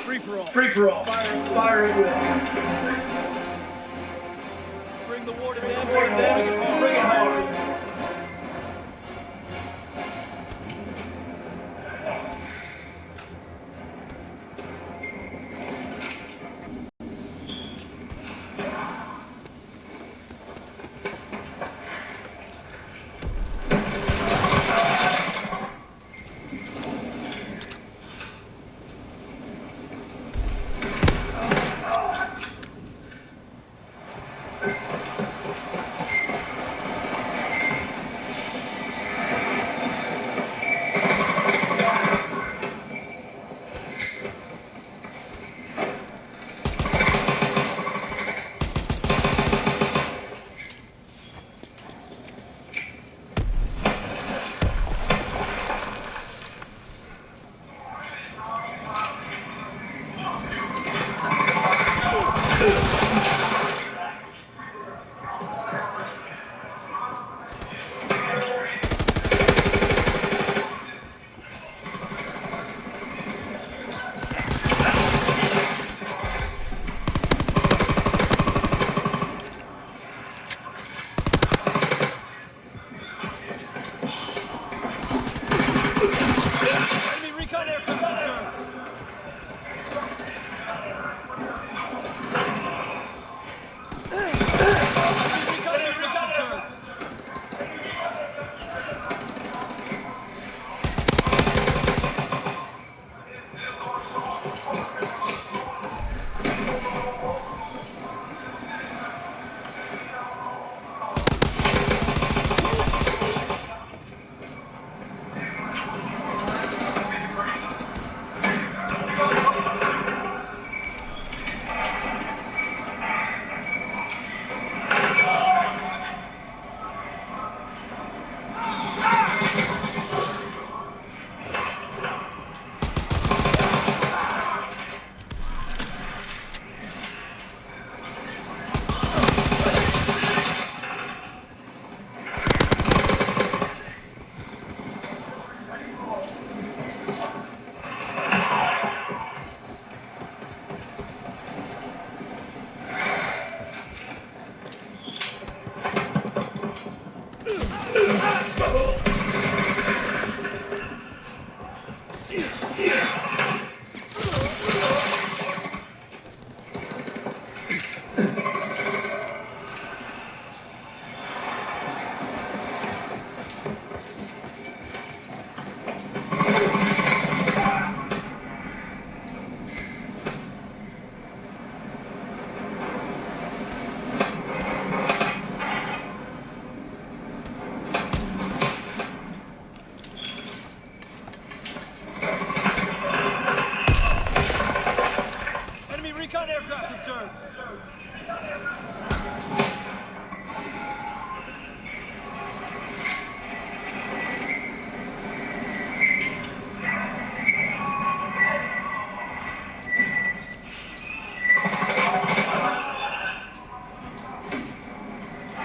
Free for all. Fire at will. Bring the war to them. Bring it hard.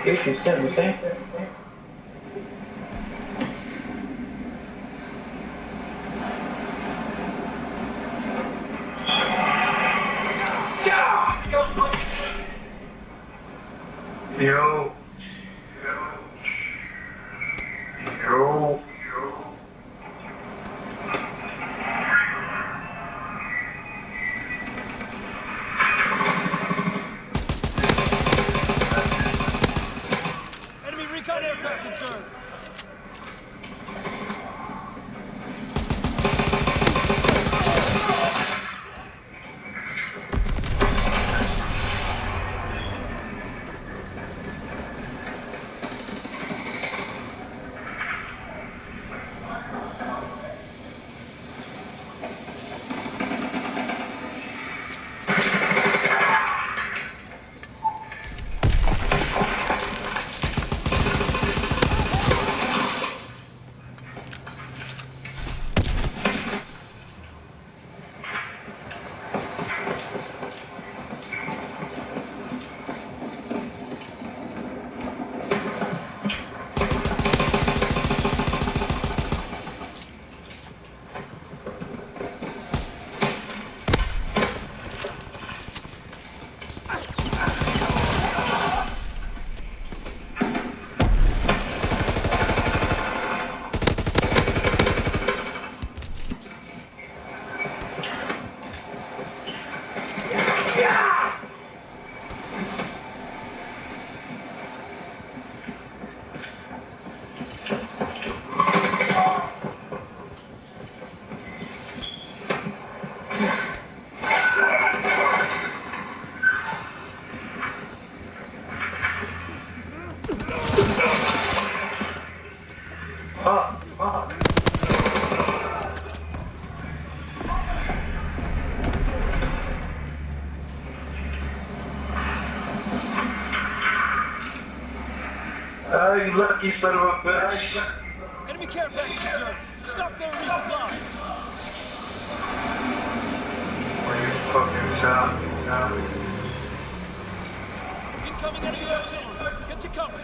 You said the same. Yo. Yo. Enemy recon aircraft concerned. lucky son of a bitch. Enemy care package observed. Stop there and resupply. What you fucking sound? Incoming enemy artillery. Get to cover.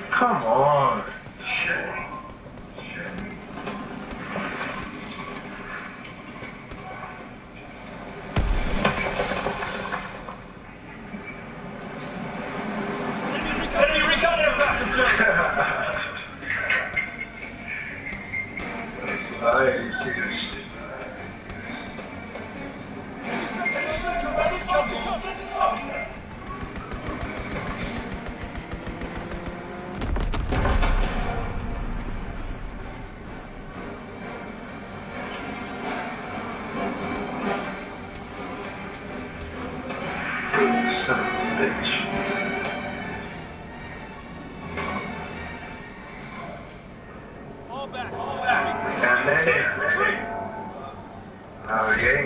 Come on. Enemy recon aircraft observed. Son of a bitch. Fall back. And then, okay.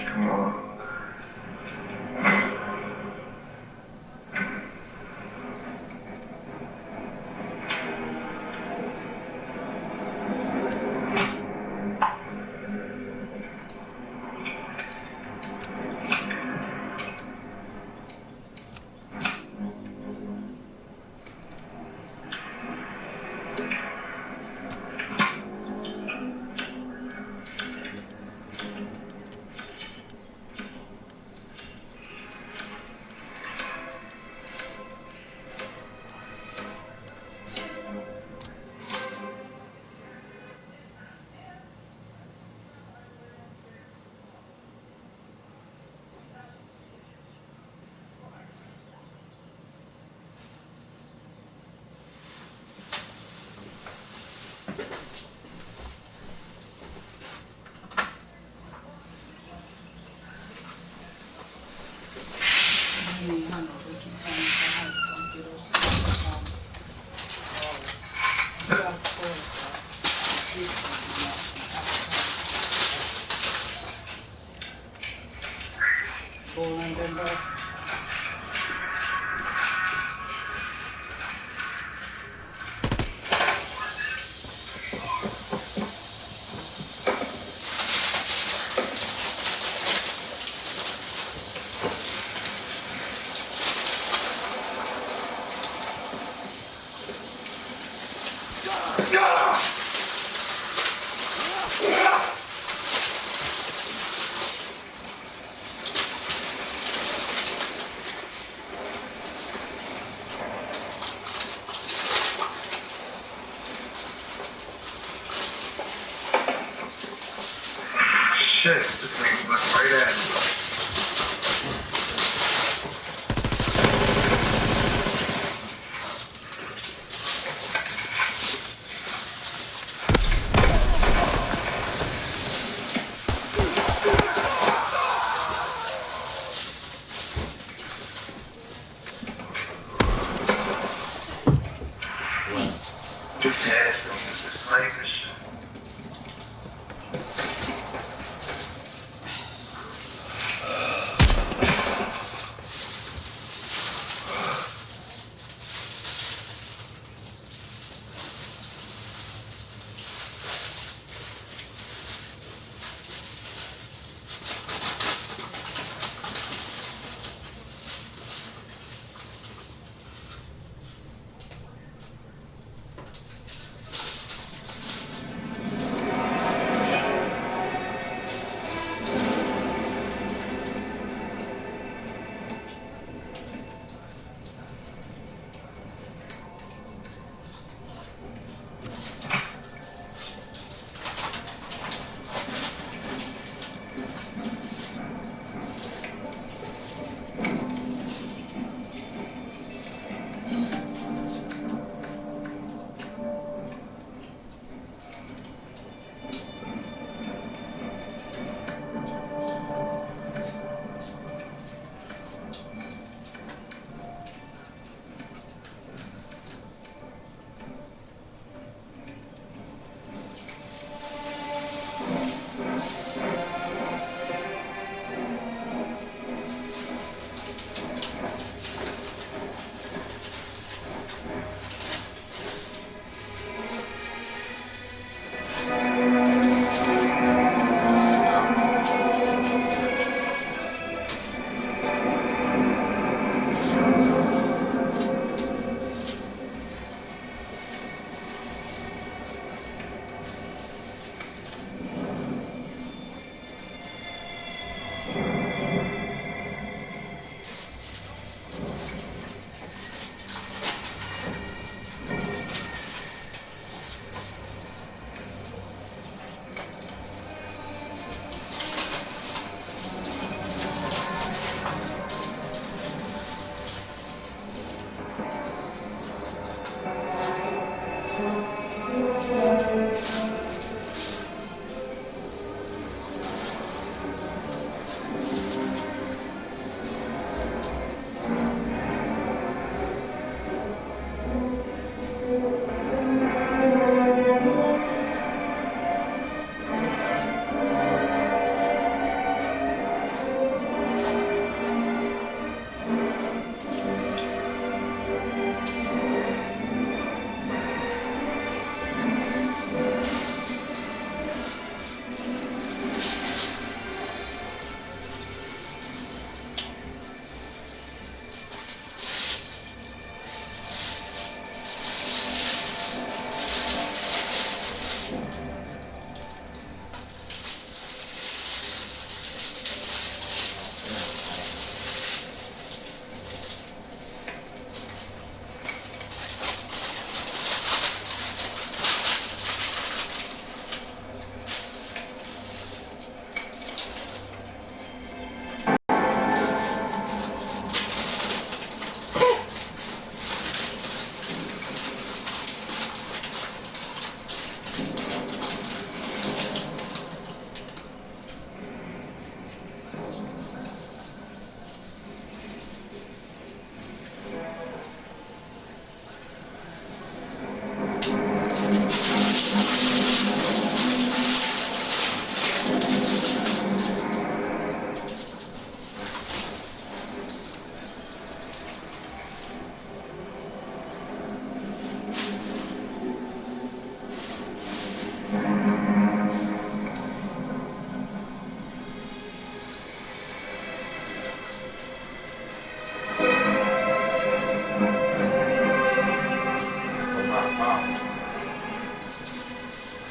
Come on. Shit, this thing went right at me.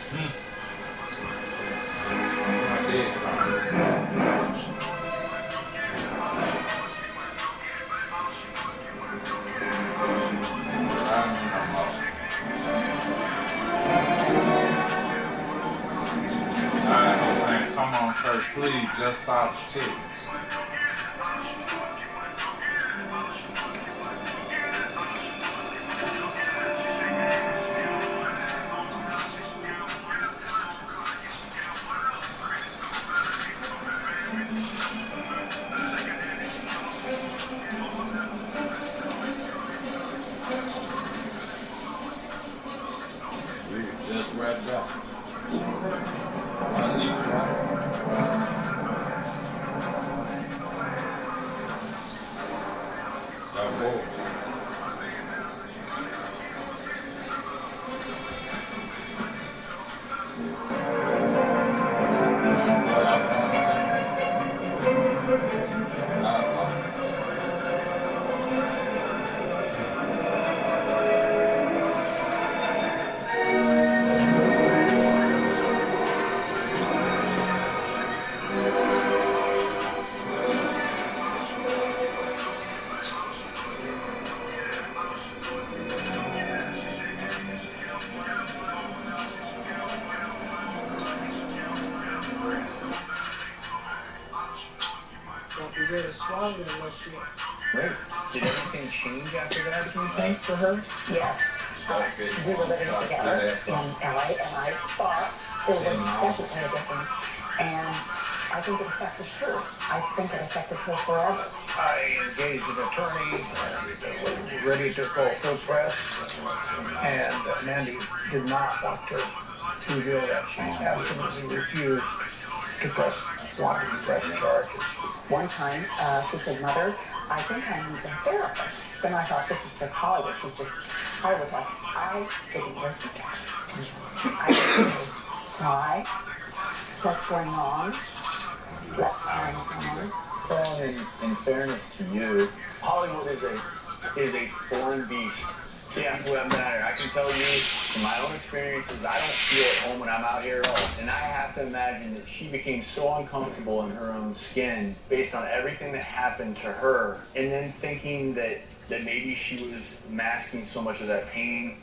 Come on, church, please, just stop the chicks. We just wrapped up. I need that boy. Won't be really swallowed unless you... Great. Did anything change after that, do you think, for her? Yes. We were living together in LA, and I thought there was definitely a difference. And I think it affected her. I think it affected her forever. I engaged an attorney and was ready to go full press. And Mandy did not want to do that. She absolutely refused to want to press charges. One time, she said, "Mother, I think I need a therapist." Then I thought, this is just Hollywood. She's just Hollywood talk. I didn't listen to her. I didn't say, why? What's going on? Let's find someone. Well, in fairness to you, Hollywood is a foreign beast to people who haven't been out here. I can tell you from my own experiences, I don't feel at home when I'm out here at all. And I have to imagine that she became so uncomfortable in her own skin based on everything that happened to her, and then thinking that maybe she was masking so much of that pain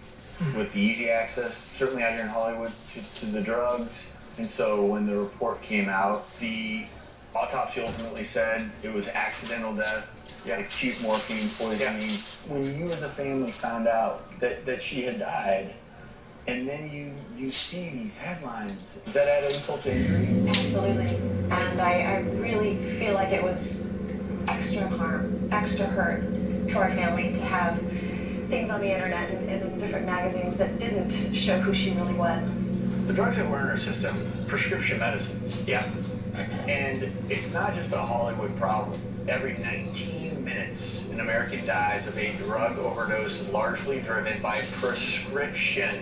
with the easy access, certainly out here in Hollywood, to the drugs. And so when the report came out, the autopsy ultimately said it was accidental death, acute morphine poisoning. When you as a family found out that she had died, and then you see these headlines, does that add insult to injury? Absolutely. And I really feel like it was extra harm, extra hurt to our family to have things on the internet and in different magazines that didn't show who she really was. The drugs that were in her system, prescription medicines. Yeah. And it's not just a Hollywood problem. Every 19 minutes, an American dies of a drug overdose largely driven by prescription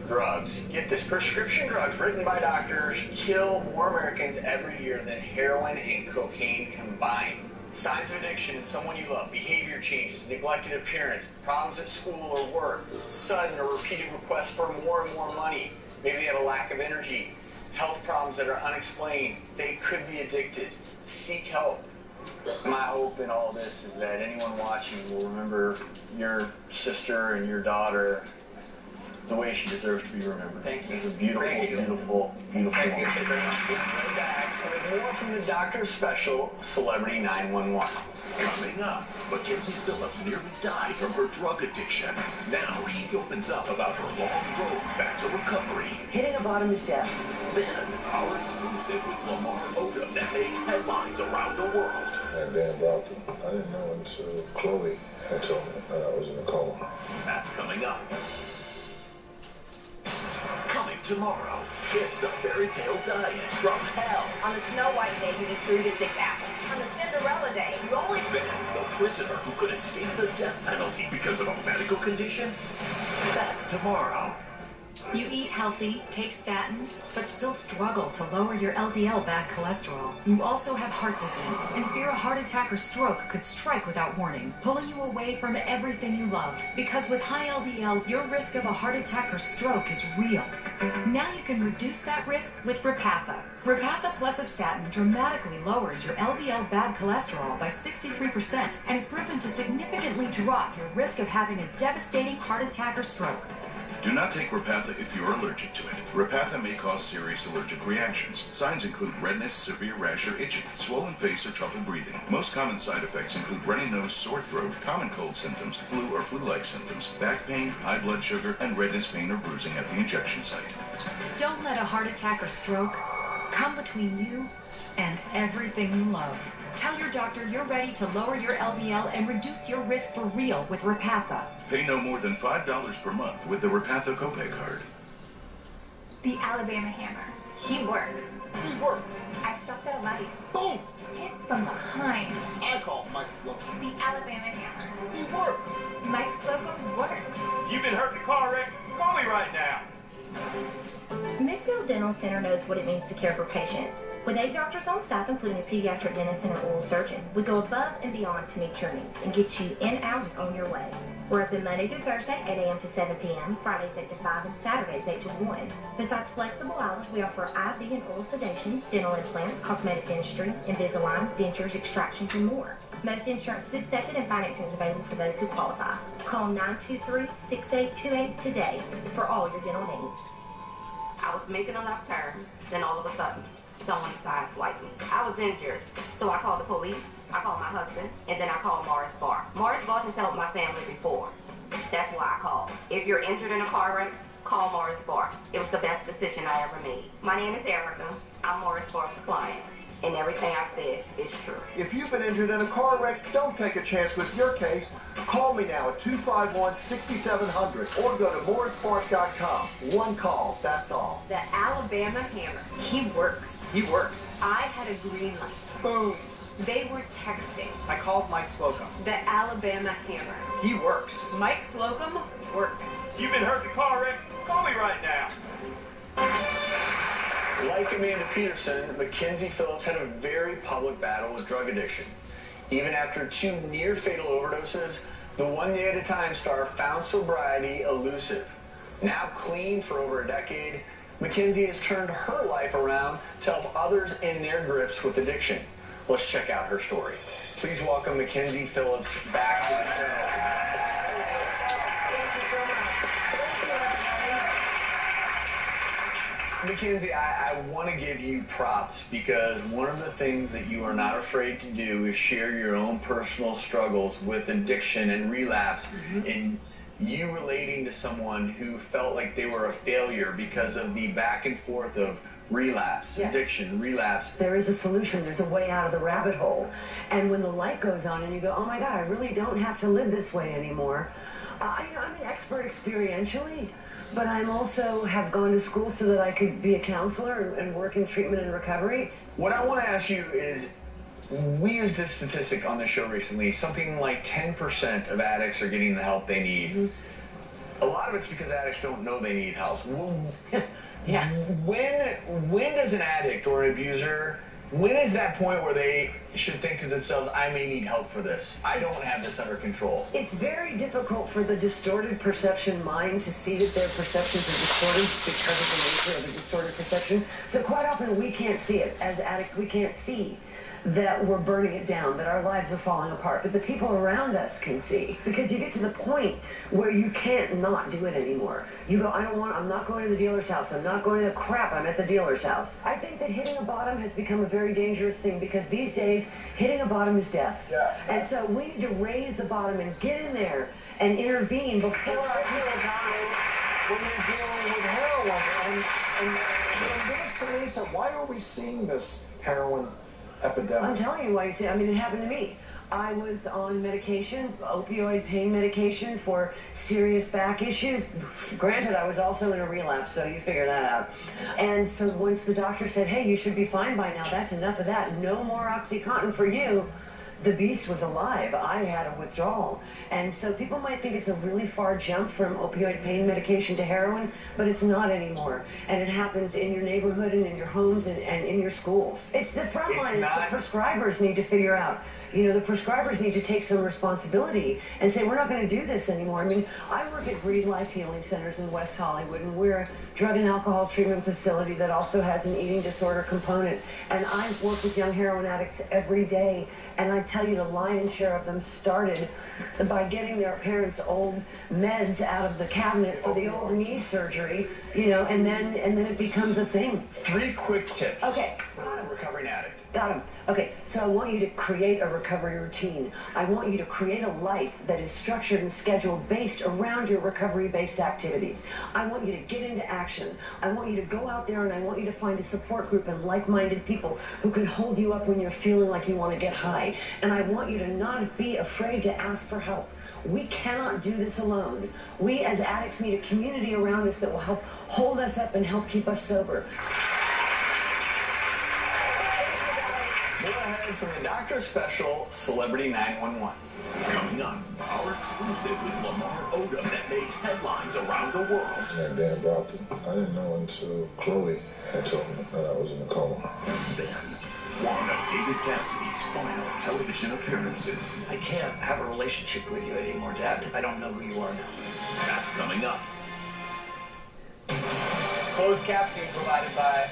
drugs. Get this, prescription drugs written by doctors kill more Americans every year than heroin and cocaine combined. Signs of addiction in someone you love, behavior changes, neglected appearance, problems at school or work, sudden or repeated requests for more and more money. Maybe they have a lack of energy, health problems that are unexplained. They could be addicted. Seek help. My hope in all this is that anyone watching will remember your sister and your daughter the way she deserves to be remembered. Thank you. It's a beautiful woman. Thank you. More from the Doctor's Special, Celebrity 911. Coming up, Mackenzie Phillips nearly died from her drug addiction. Now she opens up about her long road back to recovery. Hitting a bottom is death. Then, our exclusive with Lamar Odom that made headlines around the world. That damn doctor, I didn't know until Chloe had told me that I was in a coma. That's coming up. Coming tomorrow, it's the fairy tale diet from hell. On the Snow White day, you eat 3 distinct apples. On the Cinderella day, you only... Then, the prisoner who could escape the death penalty because of a medical condition. That's tomorrow. You eat healthy, take statins, but still struggle to lower your LDL bad cholesterol. You also have heart disease and fear a heart attack or stroke could strike without warning, pulling you away from everything you love. Because with high LDL, your risk of a heart attack or stroke is real. Now you can reduce that risk with Repatha. Repatha plus a statin dramatically lowers your LDL bad cholesterol by 63% and is proven to significantly drop your risk of having a devastating heart attack or stroke. Do not take Repatha if you are allergic to it. Repatha may cause serious allergic reactions. Signs include redness, severe rash or itching, swollen face, or trouble breathing. Most common side effects include runny nose, sore throat, common cold symptoms, flu or flu-like symptoms, back pain, high blood sugar, and redness, pain, or bruising at the injection site. Don't let a heart attack or stroke come between you and everything you love. Tell your doctor you're ready to lower your LDL and reduce your risk for real with Repatha. Pay no more than $5 per month with the Repatha copay card. The Alabama Hammer. He works. He works. I stopped at a light. Boom! Hit from behind. I call Mike Slocum. The Alabama Hammer. He works. Mike Slocum works. If you've been hurt in a car wreck, call me right now. Midfield Dental Center knows what it means to care for patients. With 8 doctors on staff, including a pediatric dentist and an oral surgeon, we go above and beyond to meet your needs and get you in, out, and on your way. We're open Monday through Thursday, 8 a.m. to 7 p.m., Fridays 8 to 5, and Saturdays 8 to 1. Besides flexible hours, we offer IV and oral sedation, dental implants, cosmetic dentistry, Invisalign, dentures, extractions, and more. Most insurance is accepted and financing is available for those who qualify. Call 923-6828 today for all your dental needs. I was making a left turn, then all of a sudden, someone sideswiped me. I was injured, so I called the police, I called my husband, and then I called Morris Barr. Morris Barr has helped my family before. That's why I called. If you're injured in a car wreck, call Morris Barr. It was the best decision I ever made. My name is Erica. I'm Morris Barr's client, and everything I said is true. If you've been injured in a car wreck, don't take a chance with your case. Call me now at 251-6700 or go to morrispark.com. One call, that's all. The Alabama Hammer. He works. He works. I had a green light. Boom. They were texting. I called Mike Slocum. The Alabama Hammer. He works. Mike Slocum works. If you've been hurt in a car wreck, call me right now. Like Amanda Peterson, Mackenzie Phillips had a very public battle with drug addiction. Even after 2 near-fatal overdoses, the One Day at a Time star found sobriety elusive. Now clean for over a decade, Mackenzie has turned her life around to help others in their grips with addiction. Let's check out her story. Please welcome Mackenzie Phillips back to the show. Mackenzie, I want to give you props because one of the things that you are not afraid to do is share your own personal struggles with addiction and relapse, and you relating to someone who felt like they were a failure because of the back and forth of relapse, addiction, relapse. There is a solution. There's a way out of the rabbit hole. And when the light goes on and you go, oh my God, I really don't have to live this way anymore. I'm an expert experientially, but I'm also have gone to school so that I could be a counselor and work in treatment and recovery. What I want to ask you is, we used this statistic on the show recently. Something like 10% of addicts are getting the help they need. A lot of it's because addicts don't know they need help. Yeah. When does an addict or an abuser, when is that point where they should think to themselves, I may need help for this. I don't have this under control. It's very difficult for the distorted perception mind to see that their perceptions are distorted because of the nature of the distorted perception. So quite often we can't see it. As addicts, we can't see that we're burning it down, that our lives are falling apart, but the people around us can see, because you get to the point where you can't not do it anymore. You go, I'm not going to the dealer's house, I'm not going to crap, I'm at the dealer's house. I think that hitting a bottom has become a very dangerous thing, because these days, hitting a bottom is death. Yeah. And so we need to raise the bottom and get in there and intervene before our people die when you're dealing with heroin. And give us the reason, why are we seeing this heroin epidemic? I'm telling you why you see it. I mean, it happened to me. I was on medication, opioid pain medication for serious back issues. Granted, I was also in a relapse, so you figure that out. And so once the doctor said, hey, you should be fine by now, that's enough of that. No more OxyContin for you. the beast was alive. I had a withdrawal. And so people might think it's a really far jump from opioid pain medication to heroin, but it's not anymore. And it happens in your neighborhood and in your homes and in your schools. It's the front line. The prescribers need to figure out. You know, the prescribers need to take some responsibility and say, we're not going to do this anymore. I mean, I work at Breathe Life Healing Centers in West Hollywood, and we're a drug and alcohol treatment facility that also has an eating disorder component. And I work with young heroin addicts every day. And I tell you, the lion's share of them started by getting their parents' old meds out of the cabinet for the old knee surgery, you know, and then it becomes a thing. 3 quick tips. Okay. For a recovering addict. Got him. Okay, so I want you to create a recovery routine. I want you to create a life that is structured and scheduled based around your recovery-based activities. I want you to get into action. I want you to go out there and I want you to find a support group and like-minded people who can hold you up when you're feeling like you want to get high. And I want you to not be afraid to ask for help. We cannot do this alone. We as addicts need a community around us that will help hold us up and help keep us sober. Go ahead for the Doctor Special Celebrity 911. Coming up, our exclusive with Lamar Odom that made headlines around the world. And Dan about them. I didn't know until Chloe had told me that I was in a coma. Then, one of David Cassidy's final television appearances. I can't have a relationship with you anymore, Dad. I don't know who you are now. That's coming up. Closed captioning provided by...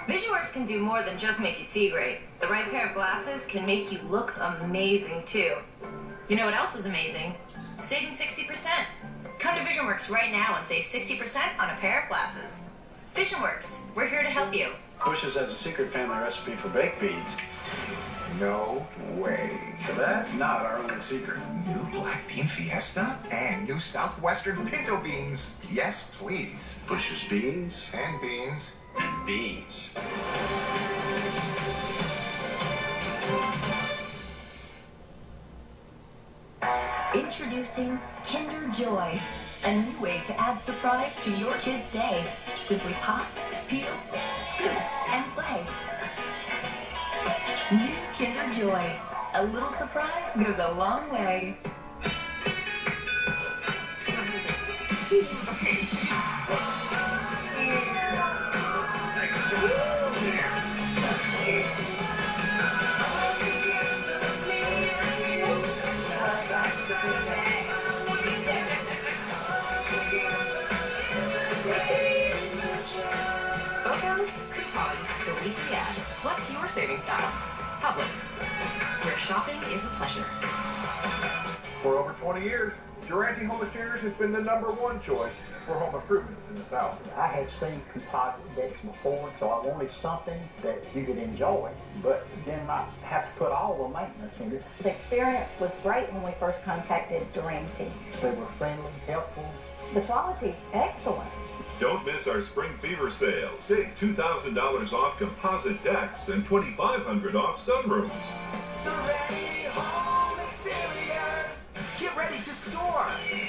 VisionWorks can do more than just make you see great. The right pair of glasses can make you look amazing, too. You know what else is amazing? Saving 60%. Come to VisionWorks right now and save 60% on a pair of glasses. VisionWorks, we're here to help you. Bush's has a secret family recipe for baked beans. No way. That's not our only secret. New black bean fiesta and new southwestern pinto beans. Yes, please. Bush's beans. And beans. And beans. Introducing Kinder Joy, a new way to add surprise to your kid's day. Simply pop, peel, scoop, and play. New Kinder Joy. A little surprise goes a long way. Photos, coupons, the weekly ad. What's your saving style? Publix, where shopping is a pleasure. For over 20 years, Durante Home Exteriors has been the #1 choice for home improvements in the South. I had seen composite decks before, so I wanted something that you could enjoy, but then not have to put all the maintenance in it. The experience was great when we first contacted Durante. They were friendly, helpful. The quality's excellent. Don't miss our Spring Fever sale. Save $2,000 off composite decks and $2,500 off sunrooms. Get ready to soar!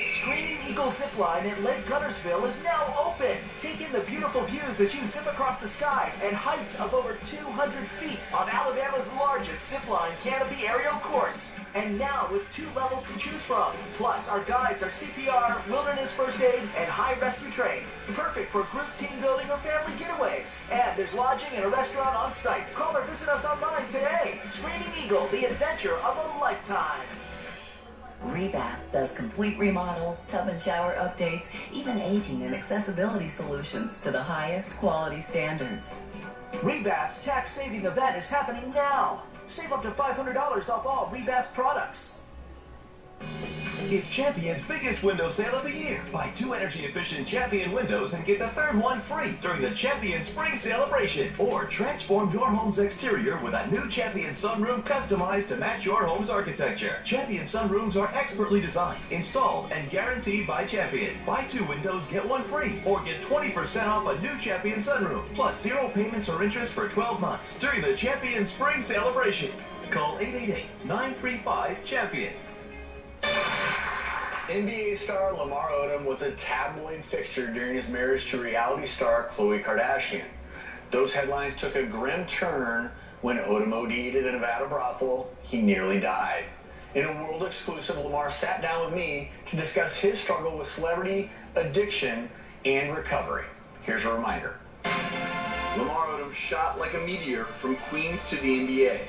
Screaming Eagle Zipline at Lake Guntersville is now open. Take in the beautiful views as you zip across the sky at heights of over 200 feet on Alabama's largest zipline canopy aerial course. And now with 2 levels to choose from. Plus, our guides are CPR, wilderness first aid, and high rescue trained. Perfect for group team building or family getaways. And there's lodging and a restaurant on site. Call or visit us online today. Screaming Eagle, the adventure of a lifetime. Rebath does complete remodels, tub and shower updates, even aging and accessibility solutions to the highest quality standards. Rebath's tax-saving event is happening now. Save up to $500 off all Rebath products. It's Champion's biggest window sale of the year. Buy 2 energy-efficient Champion windows and get the 3rd one free during the Champion Spring Celebration. Or transform your home's exterior with a new Champion sunroom customized to match your home's architecture. Champion sunrooms are expertly designed, installed, and guaranteed by Champion. Buy 2 windows, get 1 free. Or get 20% off a new Champion sunroom. Plus 0 payments or interest for 12 months during the Champion Spring Celebration. Call 888-935-CHAMPION. NBA star Lamar Odom was a tabloid fixture during his marriage to reality star Khloe Kardashian. Those headlines took a grim turn When Odom OD'd at a Nevada brothel, he nearly died. In a world exclusive, Lamar sat down with me to discuss his struggle with celebrity, addiction, and recovery. Here's a reminder. Lamar Odom shot like a meteor from Queens to the NBA.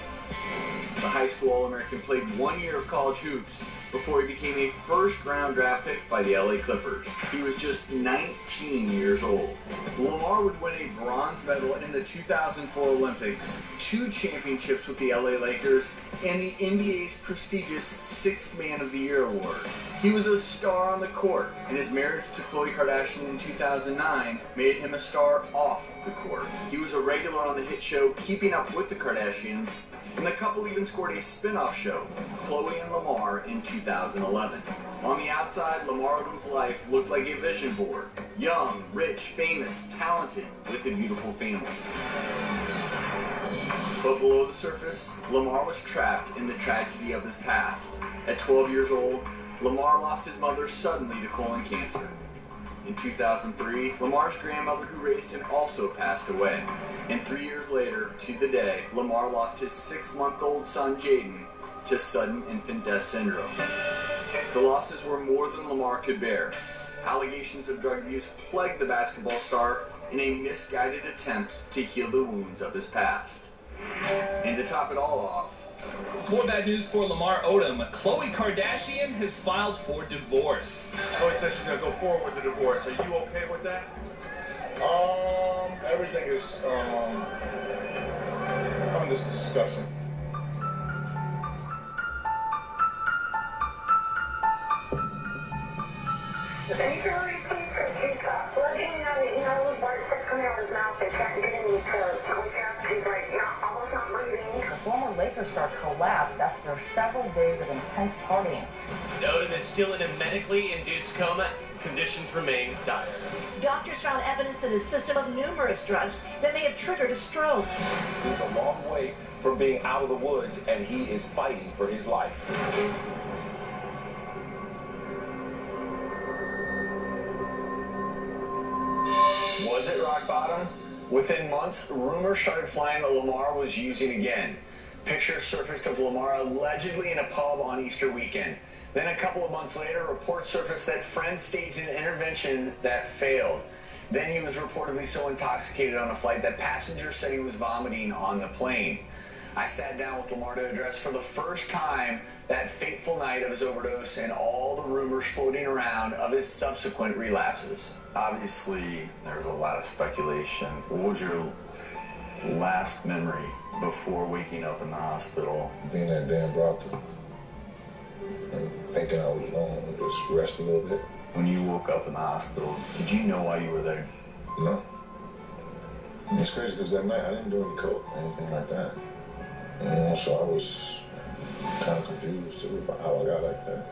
The high school All-American played 1 year of college hoops before he became a first-round draft pick by the LA Clippers. He was just 19 years old. Lamar would win a bronze medal in the 2004 Olympics, 2 championships with the LA Lakers, and the NBA's prestigious Sixth Man of the Year award. He was a star on the court, and his marriage to Khloe Kardashian in 2009 made him a star off the court. He was a regular on the hit show Keeping Up with the Kardashians, and the couple even scored a spin-off show, Khloe and Lamar, in 2011. On the outside, Lamar Odom's life looked like a vision board. Young, rich, famous, talented, with a beautiful family. But below the surface, Lamar was trapped in the tragedy of his past. At 12 years old, Lamar lost his mother suddenly to colon cancer. In 2003, Lamar's grandmother who raised him also passed away. And 3 years later, to the day, Lamar lost his 6-month-old son, Jaden, to sudden infant death syndrome. The losses were more than Lamar could bear. Allegations of drug abuse plagued the basketball star in a misguided attempt to heal the wounds of his past. And to top it all off, more bad news for Lamar Odom. Khloe Kardashian has filed for divorce. Khloe says she's going to go forward with the divorce. Are you okay with that? Everything is, under discussion. Can you really please let him know that, you know, blood stuff coming out of his mouth that's getting him to wake up? He's like, almost not breathing. The former Lakers star collapsed after several days of intense partying. Odom is still in a medically induced coma. Conditions remain dire. Doctors found evidence in his system of numerous drugs that may have triggered a stroke. He's a long way from being out of the woods, and he is fighting for his life. was it rock bottom? Within months, rumors started flying that Lamar was using again. Pictures surfaced of Lamar allegedly in a pub on Easter weekend. Then a couple of months later, reports surfaced that friends staged an intervention that failed. Then he was reportedly so intoxicated on a flight that passengers said he was vomiting on the plane. I sat down with Lamar to address for the first time that fateful night of his overdose and all the rumors floating around of his subsequent relapses. Obviously, there was a lot of speculation. What was your last memory before waking up in the hospital? Being at damn brothel and thinking I was wrong, just rest a little bit. When you woke up in the hospital, did you know why you were there? No. It's crazy because that night I didn't do any coke or anything like that. So I was kind of confused too about how I got like that.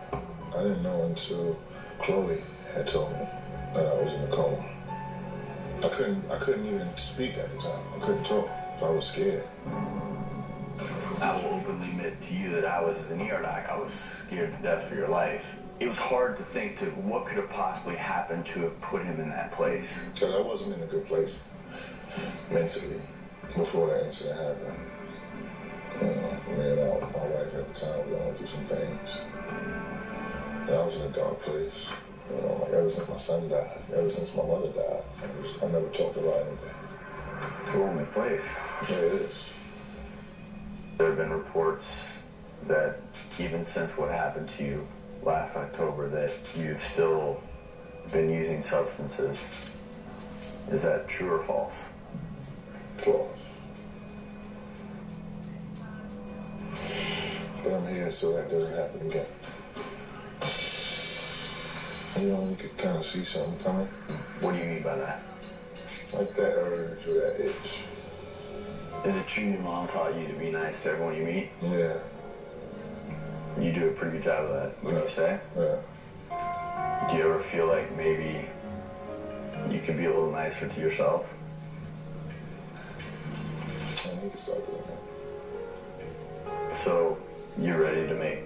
I didn't know until Khloe had told me that I was in a coma. I couldn't even speak at the time. I couldn't talk, so I was scared. I will openly admit to you that I was, as an ER doc, I was scared to death for your life. It was hard to think to what could have possibly happened to have put him in that place. Because I wasn't in a good place mentally before that incident happened. Me and my wife at the time were going through some things. And I was in a dark place. Like ever since my son died, ever since my mother died, I never talked about anything. It's a lonely place. Yeah, it is. There have been reports that even since what happened to you last October, that you've still been using substances. Is that true or false? False. But I'm here so that doesn't happen again. You know, you could kind of see something coming. What do you mean by that? Like that urge or that itch. Is it true your mom taught you to be nice to everyone you meet? Yeah. You do a pretty good job of that, wouldn't you say? Yeah. Do you ever feel like maybe you could be a little nicer to yourself? I need to start doing that. So, you ready to make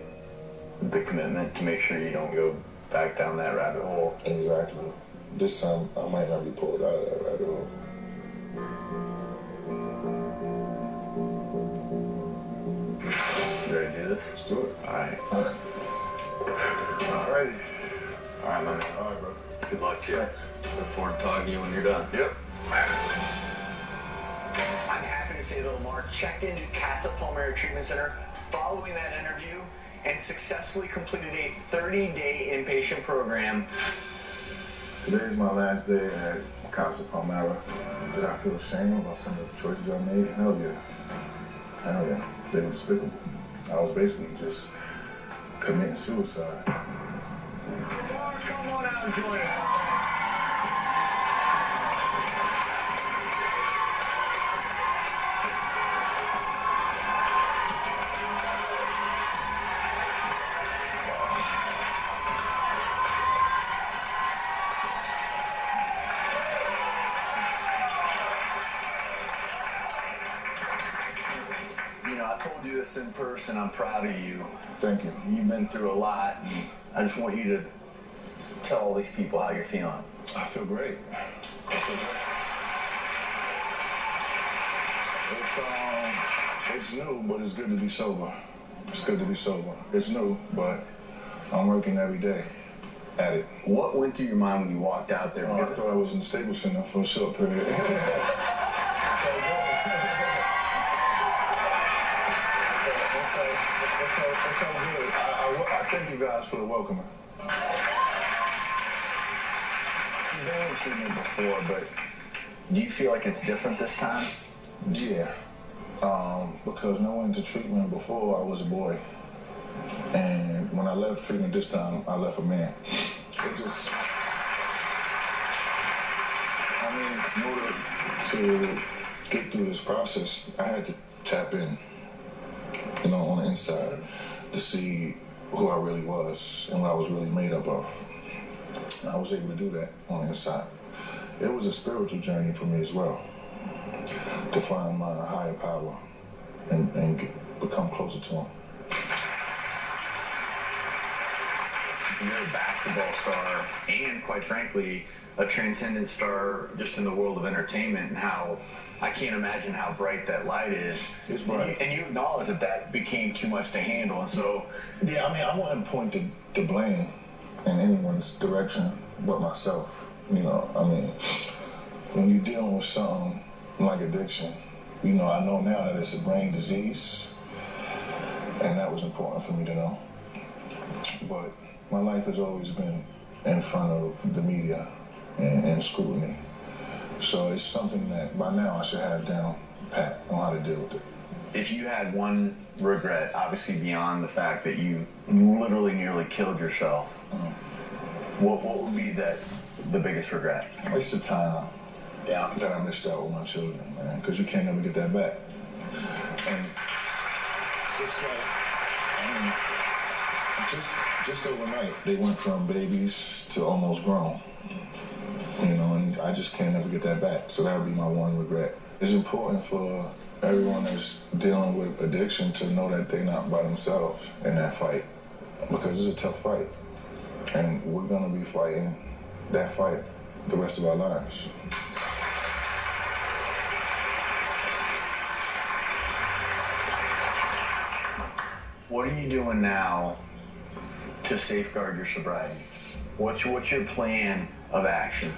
the commitment to make sure you don't go back down that rabbit hole? Exactly. This time, I might not be pulled out of that rabbit hole. this? Let's do it. All right. Alrighty. All right, man. All right, bro. Good luck to you. Look forward to talking to you when you're done. Yep. I'm happy to say that Lamar checked into Casa Pulmonary Treatment Center following that interview and successfully completed a 30-day inpatient program. Today is my last day at Casa Palmera. Did I feel ashamed about some of the choices I made? Hell yeah. Hell yeah. They were despicable. I was basically just committing suicide. Lamar, come on out and join us. You know, I told you this in person. I'm proud of you. Thank you. You've been through a lot, and I just want you to tell all these people how you're feeling. I feel great. It's new, but it's good to be sober. It's good to be sober. It's new, but I'm working every day at it. What went through your mind when you walked out there? I thought I was in the Staples Center for a short period. It's so good. I thank you guys for the welcoming. You've been in treatment before, but do you feel like it's different this time? Yeah. Because when I went into treatment before, I was a boy. And when I left treatment this time, I left a man. It just... I mean, in order to get through this process, I had to tap in, you know, on the inside to see who I really was and what I was really made up of. And I was able to do that on the inside. It was a spiritual journey for me as well, to find my higher power and become closer to him. You're a basketball star and, quite frankly, a transcendent star just in the world of entertainment, and how I can't imagine how bright that light is. It's bright. And you acknowledge that that became too much to handle, and so... Yeah, I mean, I wouldn't point the blame in anyone's direction but myself. You know, I mean, when you're dealing with something like addiction, you know, I know now that it's a brain disease, and that was important for me to know. But my life has always been in front of the media and scrutiny. So it's something that by now I should have down pat on how to deal with it. If you had one regret, obviously beyond the fact that you literally nearly killed yourself, what would be the biggest regret? It's the time that I missed out with my children, man, because you can't never get that back. And it's like, I mean, just overnight, they went from babies to almost grown. You know, and I just can't never get that back. So that would be my one regret. It's important for everyone that's dealing with addiction to know that they're not by themselves in that fight, because it's a tough fight. And we're going to be fighting that fight the rest of our lives. What are you doing now to safeguard your sobriety? What's your plan of action?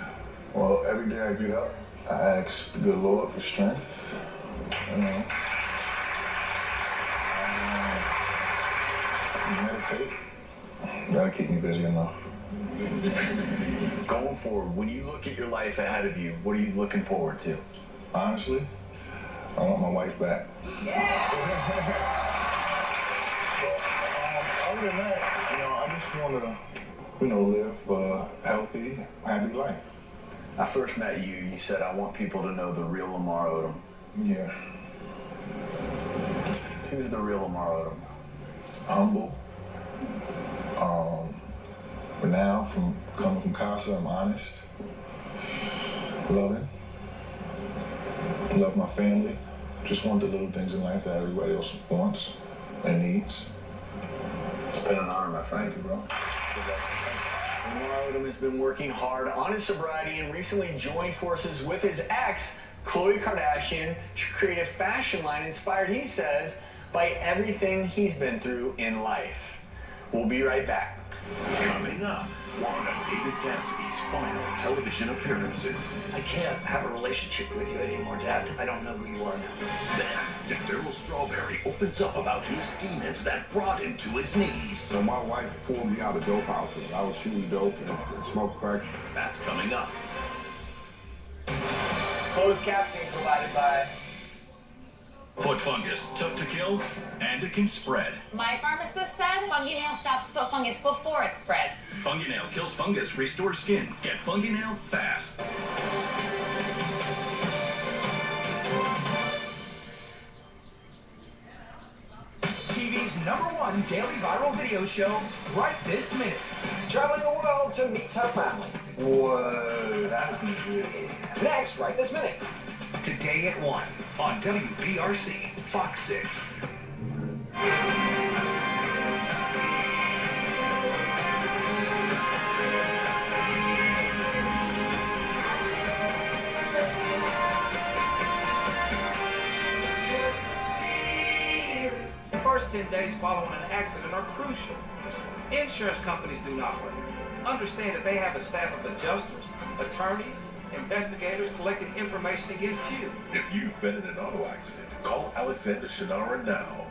Well, every day I get up, I ask the good Lord for strength. You know, meditate. Gotta keep me busy enough. Going forward, when you look at your life ahead of you, what are you looking forward to? Honestly, I want my wife back. Other than that, you know, I just want to, you know, live a healthy, happy life. I first met you, you said, I want people to know the real Lamar Odom. Yeah. Who's the real Lamar Odom? Humble. But now, coming from Casa, I'm honest, loving, love my family, just want the little things in life that everybody else wants and needs. It's been an honor, my friend. Thank you, bro. Lamar Odom has been working hard on his sobriety and recently joined forces with his ex, Khloe Kardashian, to create a fashion line inspired, he says, by everything he's been through in life. We'll be right back. Coming up, one of David Cassidy's final television appearances. I can't have a relationship with you anymore, Dad. I don't know who you are now. Then, Daryl Strawberry opens up about his demons that brought him to his knees. So my wife pulled me out of dope houses. I was shooting dope and smoked crack. That's coming up. Closed captioning provided by... Foot fungus, tough to kill, and it can spread. My pharmacist said fungi nail stops foot fungus before it spreads. Fungi nail kills fungus, restores skin. Get fungi nail fast. TV's #1 daily viral video show right this minute. Traveling the world to meet her family. Whoa, that would be good. Next, right this minute. Today at 1 on WBRC, Fox 6. The first 10 days following an accident are crucial. Insurance companies do not wait. Understand that they have a staff of adjusters, attorneys, investigators collecting information against you. If you've been in an auto accident, call Alexander Shannara now.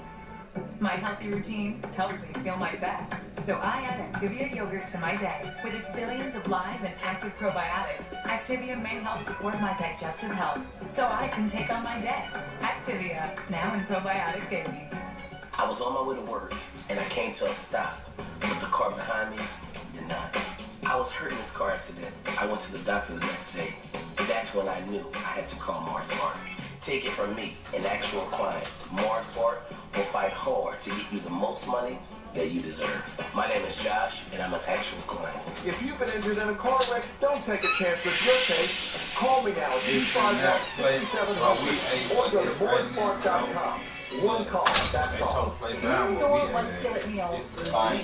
My healthy routine helps me feel my best. So I add Activia yogurt to my day. With its billions of live and active probiotics, Activia may help support my digestive health, so I can take on my day. Activia, now in probiotic dailies. I was on my way to work, and I came to a stop. But the car behind me did not. I was hurt in this car accident. I went to the doctor the next day. That's when I knew I had to call Mars Bart. Take it from me, an actual client. Mars Bart will fight hard to get you the most money that you deserve. My name is Josh, and I'm an actual client. If you've been injured in a car wreck, don't take a chance with your case. Call me now at 251-6700 or go to moorespark.com. One call, that's all. Your one skillet meals. You know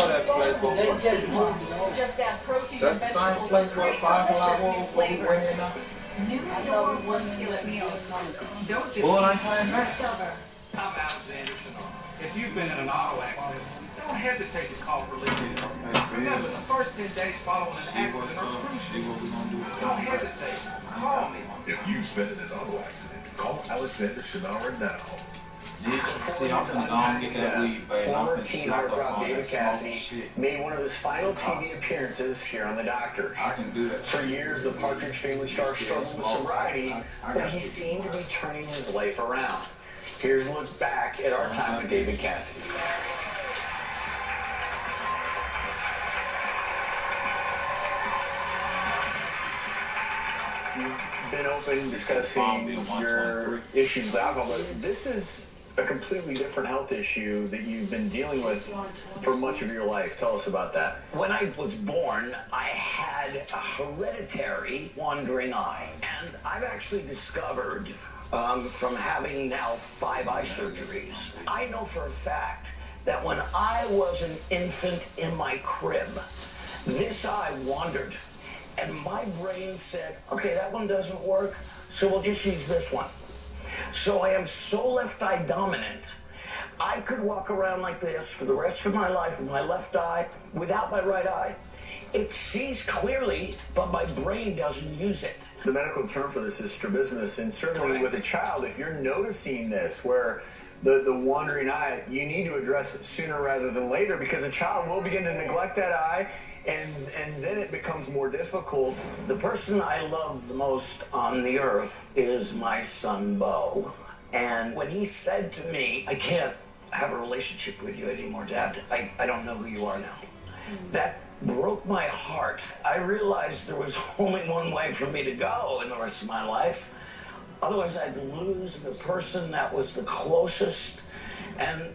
that place where They just moved it over. Just add protein That's and the same vegetables place and where great Five delicious Alive new was flavors. now. New York one skillet meals. Don't just Well, I eat, can't make it. discover. I'm Alexander Shannara. If you've been in an auto accident, don't hesitate to call for relief. Remember, the first 10 days following an accident are crucial. Don't hesitate. Call me. If you've been in an auto accident, call Alexander Shannara now. See, I'm finna go and get that weed, baby. Former teen heartthrob David Cassidy made one of his final TV appearances here on The Doctors. I can do that. For years, the Partridge Family star struggled with sobriety, but he seemed to be turning his life around. Here's a look back at our time with David Cassidy. You've been open discussing your issues with alcohol, but this is a completely different health issue that you've been dealing with for much of your life. Tell us about that. When I was born, I had a hereditary wandering eye. And I've actually discovered, from having now 5 eye surgeries, I know for a fact that when I was an infant in my crib, this eye wandered. And my brain said, okay, that one doesn't work, so we'll just use this one. So I am so left eye dominant, I could walk around like this for the rest of my life with my left eye without my right eye. It sees clearly, but my brain doesn't use it. The medical term for this is strabismus, and certainly with a child, if you're noticing this, where the wandering eye, you need to address it sooner rather than later, because a child will begin to neglect that eye, and then it becomes more difficult. The person I love the most on the earth is my son, Bo. And when he said to me, I can't have a relationship with you anymore, Dad. I don't know who you are now. That broke my heart. I realized there was only one way for me to go in the rest of my life. Otherwise, I'd lose the person that was the closest and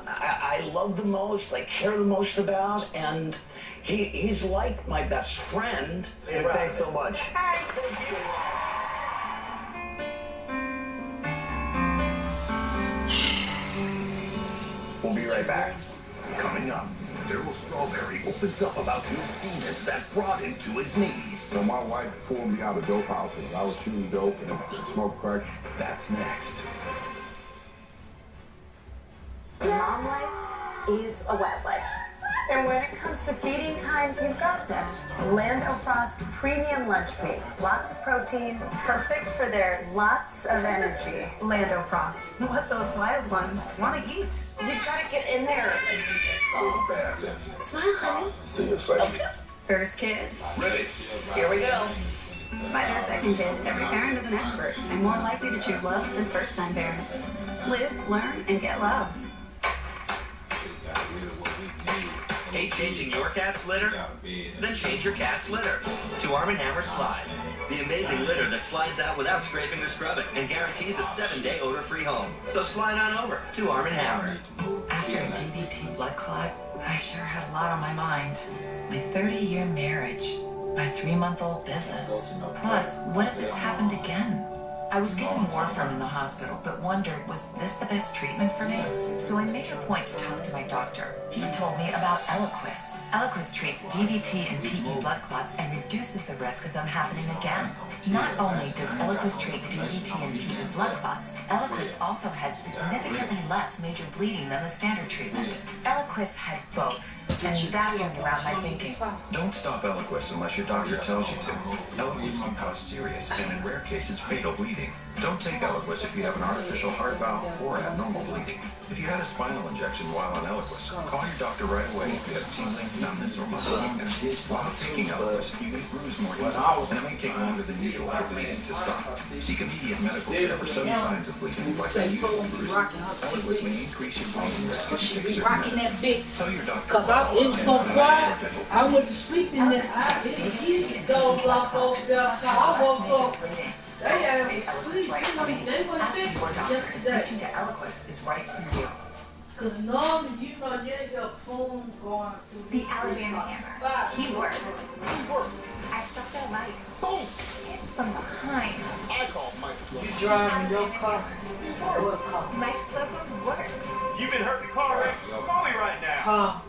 I love the most, I care the most about, and he's like my best friend. David, thanks so much. We'll be right back. Coming up, Daryl Strawberry opens up about his demons that brought him to his knees. So my wife pulled me out of dope houses. I was shooting dope and smoked crack. That's next. mom life is a wet life. And when it comes to feeding time, you've got this. Land O'Frost Premium Lunch Meat. Lots of protein, perfect for their lots of energy. Land O'Frost. What those wild ones want to eat. You've got to get in there. Oh, bad, that's it. Smile, honey. See you second. First kid. Ready. Here we go. By their second kid, every parent is an expert and more likely to choose Loves than first-time parents. Live, learn, and get Loves. Hate changing your cat's litter? Then change your cat's litter to Arm & Hammer Slide. The amazing litter that slides out without scraping or scrubbing and guarantees a 7-day odor-free home. So slide on over to Arm & Hammer. After a DVT blood clot, I sure had a lot on my mind. My 30-year marriage, my 3-month-old business. Plus, what if this happened again? I was getting warfarin in the hospital, but wondered, was this the best treatment for me? So I made a point to talk to my doctor. He told me about Eliquis. Eliquis treats DVT and PE blood clots and reduces the risk of them happening again. Not only does Eliquis treat DVT and PE blood clots, Eliquis also had significantly less major bleeding than the standard treatment. Eliquis had both, and that turned around my thinking. Don't stop Eliquis unless your doctor tells you to. Eliquis can cause serious and, in rare cases, fatal bleeding. Don't take Eliquis if you have an artificial heart valve or abnormal bleeding. If you had a spinal injection while on Eliquis, call your doctor right away if you have tingling, numbness, or muscle weakness. While taking Eliquis, you may bruise more easily, and it may take longer than usual for bleeding to stop. Seek immediate medical care for some signs of bleeding, like unusual bruising. Eliquis may increase your bleeding risk if you take certain medicines. Tell your doctor. Cause it was so quiet, I went to sleep in there. It goes off over there, so I woke up. They had sleep. They went Asking your doctor if yesterday. switching to Eliquis is right for you. Cause normally, you know, you get your phone going through The Alabama Hammer. He works. I stuck their light. Boom! Hit from behind. I call Mike. You driving your car? What car? Mike Slocum works. If you've been hurt in a car wreck, call me right now. Huh?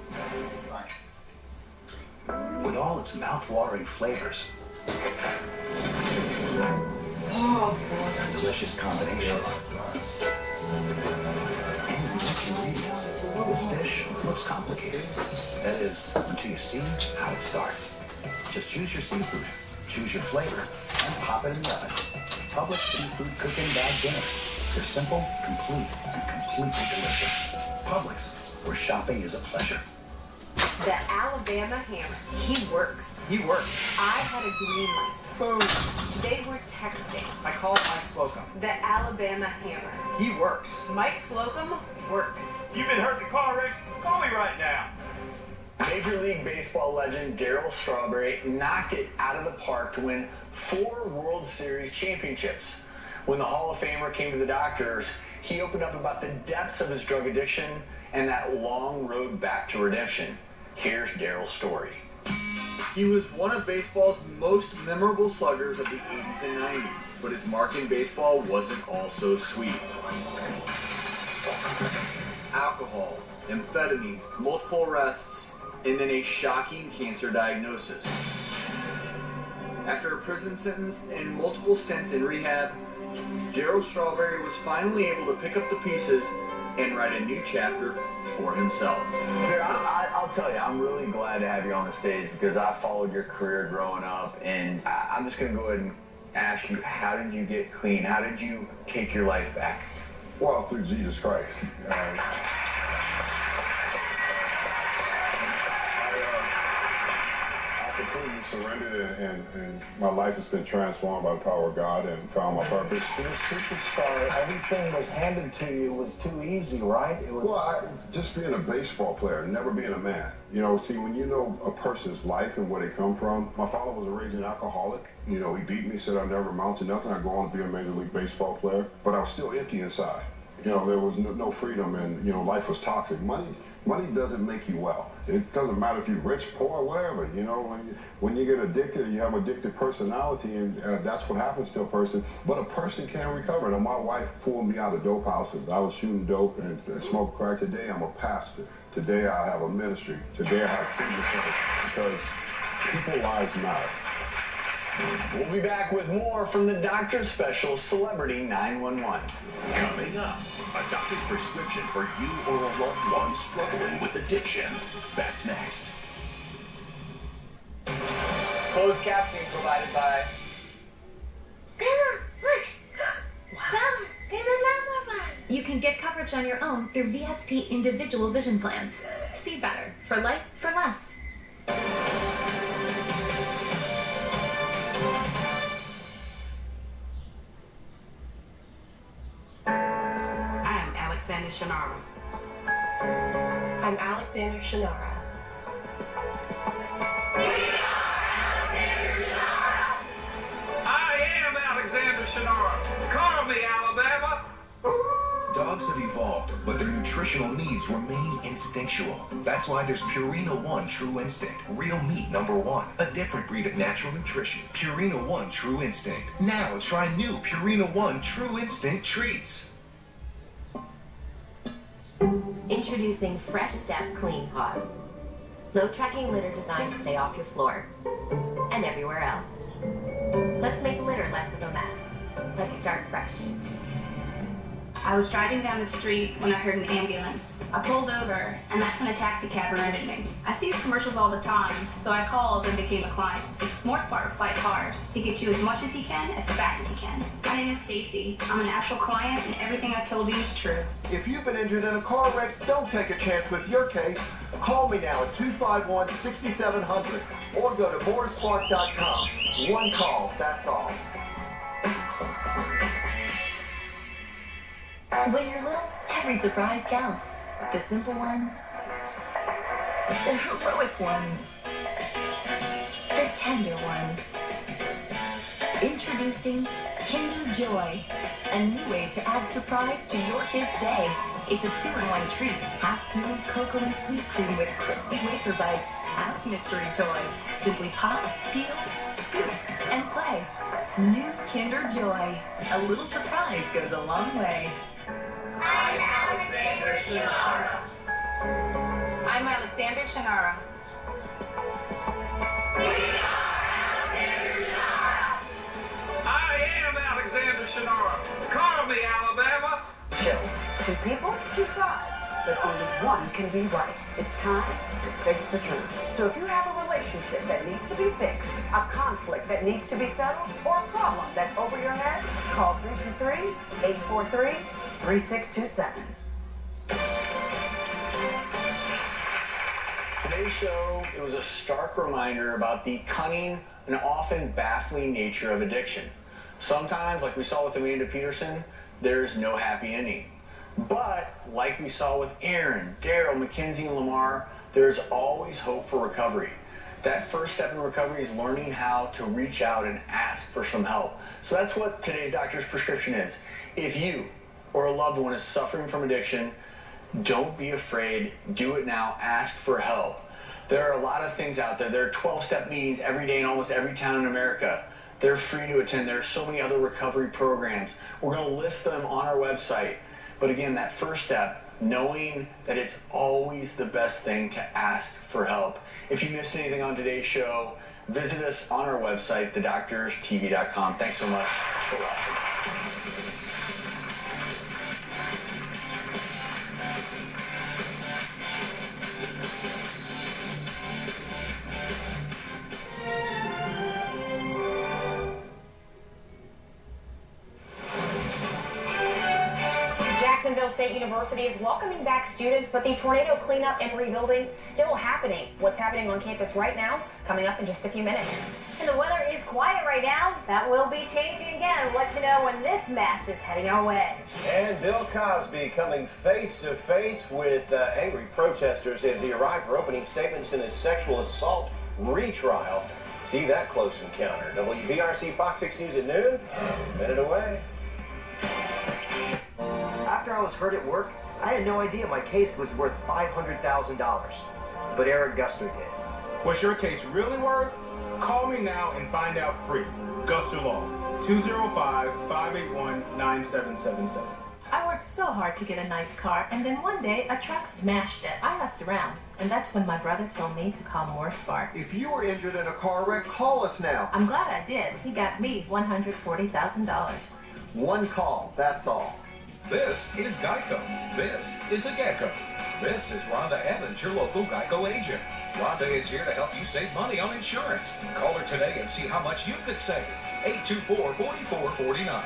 With all its mouth-watering flavors Oh, and delicious combinations and unique ingredients, this dish looks complicated. That is, until you see how it starts. Just choose your seafood, choose your flavor, and pop it in the oven. Publix seafood cooking bag dinners. They're simple, complete, and completely delicious. Publix, where shopping is a pleasure. The Alabama Hammer. He works. He works. I had a green light. Boom. They were texting. I called Mike Slocum. The Alabama Hammer. He works. Mike Slocum works. If you've been hurt in a car wreck, call me right now. Major League Baseball legend Darryl Strawberry knocked it out of the park to win 4 World Series championships. When the Hall of Famer came to the doctors, he opened up about the depths of his drug addiction and that long road back to redemption. Here's Darryl's story. He was one of baseball's most memorable sluggers of the 80s and 90s, but his mark in baseball wasn't all so sweet. Alcohol, amphetamines, multiple arrests, and then a shocking cancer diagnosis. After a prison sentence and multiple stints in rehab, Darryl Strawberry was finally able to pick up the pieces and write a new chapter for himself. Dude, I'll tell you, I'm really glad to have you on the stage because I followed your career growing up, and I'm just going to go ahead and ask you, how did you get clean? How did you take your life back? Well, through Jesus Christ. I completely surrendered, and my life has been transformed by the power of God and found my purpose. You're a superstar. Everything was handed to you was too easy, right? It was. Well, just being a baseball player, never being a man. You know, see, when you know a person's life and where they come from, my father was a raging alcoholic. You know, he beat me, said I'd never amount to nothing. I'd go on to be a Major League Baseball player, but I was still empty inside. You know, there was no freedom, and, you know, life was toxic. Money doesn't make you well. It doesn't matter if you're rich, poor, wherever. You know, when you get addicted, you have addicted personality, and that's what happens to a person. But a person can recover. Now, my wife pulled me out of dope houses. I was shooting dope and smoking crack. Today, I'm a pastor. Today, I have a ministry. Today, I have treatment centers because people's lives matter. We'll be back with more from the doctor's special Celebrity 911. Coming up, a doctor's prescription for you or a loved one struggling with addiction. That's next. Closed captioning provided by... Grandma, look! Grandma, there's another one! You can get coverage on your own through VSP individual vision plans. See better for life for less. I am Alexander Shannara. I'm Alexander Shannara. I am Alexander Shannara. Call me Alabama. Dogs have evolved, but their nutritional needs remain instinctual. That's why there's Purina One True Instinct, real meat #1, a different breed of natural nutrition. Purina One True Instinct. Now try new Purina One True Instinct treats. Introducing Fresh Step Clean Paws. Low tracking litter designed to stay off your floor and everywhere else. Let's make litter less of a mess. Let's start fresh. I was driving down the street when I heard an ambulance. I pulled over, and that's when a taxi cab rear-ended me. I see these commercials all the time, so I called and became a client. Morspar fight hard to get you as much as he can, as fast as he can. My name is Stacy. I'm an actual client, and everything I've told you is true. If you've been injured in a car wreck, don't take a chance with your case. Call me now at 251-6700 or go to moorespark.com. One call, that's all. When you're little, every surprise counts. The simple ones, the heroic ones, the tender ones. Introducing Kinder Joy, a new way to add surprise to your kid's day. It's a 2-in-1 treat, half smooth cocoa and sweet cream with crispy wafer bites, half mystery toy. Simply pop, peel, scoop, and play. New Kinder Joy. A little surprise goes a long way. I'm Alexander Shannara. I'm Alexander Shannara. We are Alexander Shannara. I am Alexander Shannara. Call me Alabama. Chill. 2 people, 2 sides. But only one can be right. It's time to fix the truth. So if you have a relationship that needs to be fixed, a conflict that needs to be settled, or a problem that's over your head, call 323-843-3627. Today's show, it was a stark reminder about the cunning and often baffling nature of addiction. Sometimes, like we saw with Amanda Peterson, there's no happy ending. But, like we saw with Aaron, Daryl, Mackenzie, and Lamar, there's always hope for recovery. That first step in recovery is learning how to reach out and ask for some help. So that's what today's doctor's prescription is. If you or a loved one is suffering from addiction, don't be afraid. Do it now. Ask for help. There are a lot of things out there. There are 12-step meetings every day in almost every town in America. They're free to attend. There are so many other recovery programs. We're going to list them on our website. But again, that first step, knowing that it's always the best thing to ask for help. If you missed anything on today's show, visit us on our website, thedoctorstv.com. Thanks so much for watching. Jacksonville State University is welcoming back students, but the tornado cleanup and rebuilding still happening. What's happening on campus right now? Coming up in just a few minutes. And the weather is quiet right now. That will be changing again. We'll let you know when this mess is heading our way. And Bill Cosby coming face to face with angry protesters as he arrived for opening statements in his sexual assault retrial. See that close encounter. WBRC Fox 6 News at noon. A minute away. After I was hurt at work, I had no idea my case was worth $500,000. But Eric Guster did. What's your case really worth? Call me now and find out free. Guster Law, 205-581-9777. I worked so hard to get a nice car, and then one day a truck smashed it. I asked around, and that's when my brother told me to call Moorespark. If you were injured in a car wreck, call us now. I'm glad I did. He got me $140,000. One call, that's all. This is Geico. This is a gecko. This is Rhonda Evans, your local Geico agent. Rhonda is here to help you save money on insurance. Call her today and see how much you could save. 824-4449.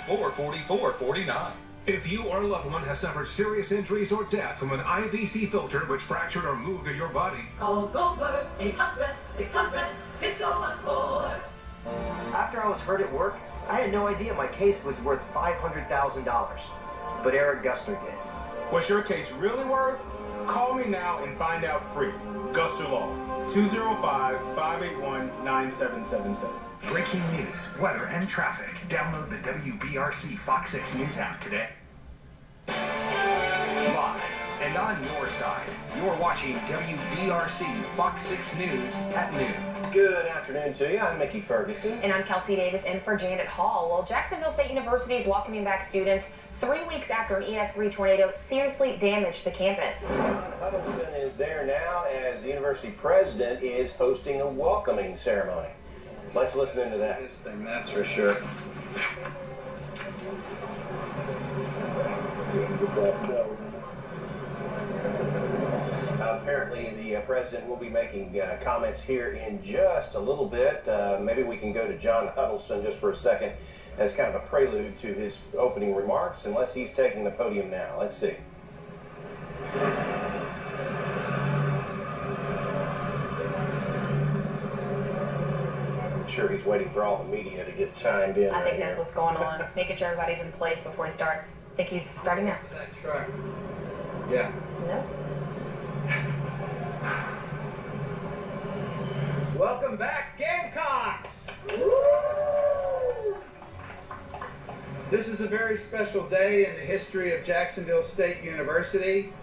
824-4449. If you or a loved one has suffered serious injuries or death from an IVC filter which fractured or moved in your body, call Goldberg 800-600-6014. After I was hurt at work, I had no idea my case was worth $500,000. But Eric Guster did. What's your case really worth? Call me now and find out free. Guster Law, 205-581-9777. Breaking news, weather, and traffic. Download the WBRC Fox 6 News app today. Live and on your side, you're watching WBRC Fox 6 News at noon. Good afternoon to you. I'm Mickey Ferguson. And I'm Kelsey Davis in for Janet Hall. Well, Jacksonville State University is welcoming back students 3 weeks after an EF3 tornado seriously damaged the campus. John Huddleston is there now as the university president is hosting a welcoming ceremony. Let's listen into that. This thing, that's for sure. Apparently, the president will be making comments here in just a little bit. Maybe we can go to John Huddleston just for a second as kind of a prelude to his opening remarks, unless he's taking the podium now. Let's see. I'm sure he's waiting for all the media to get chimed in. I think that's what's going on. Making sure everybody's in place before he starts. I think he's starting now. That truck. Yeah. No. Welcome back, Gamecocks! This is a very special day in the history of Jacksonville State University.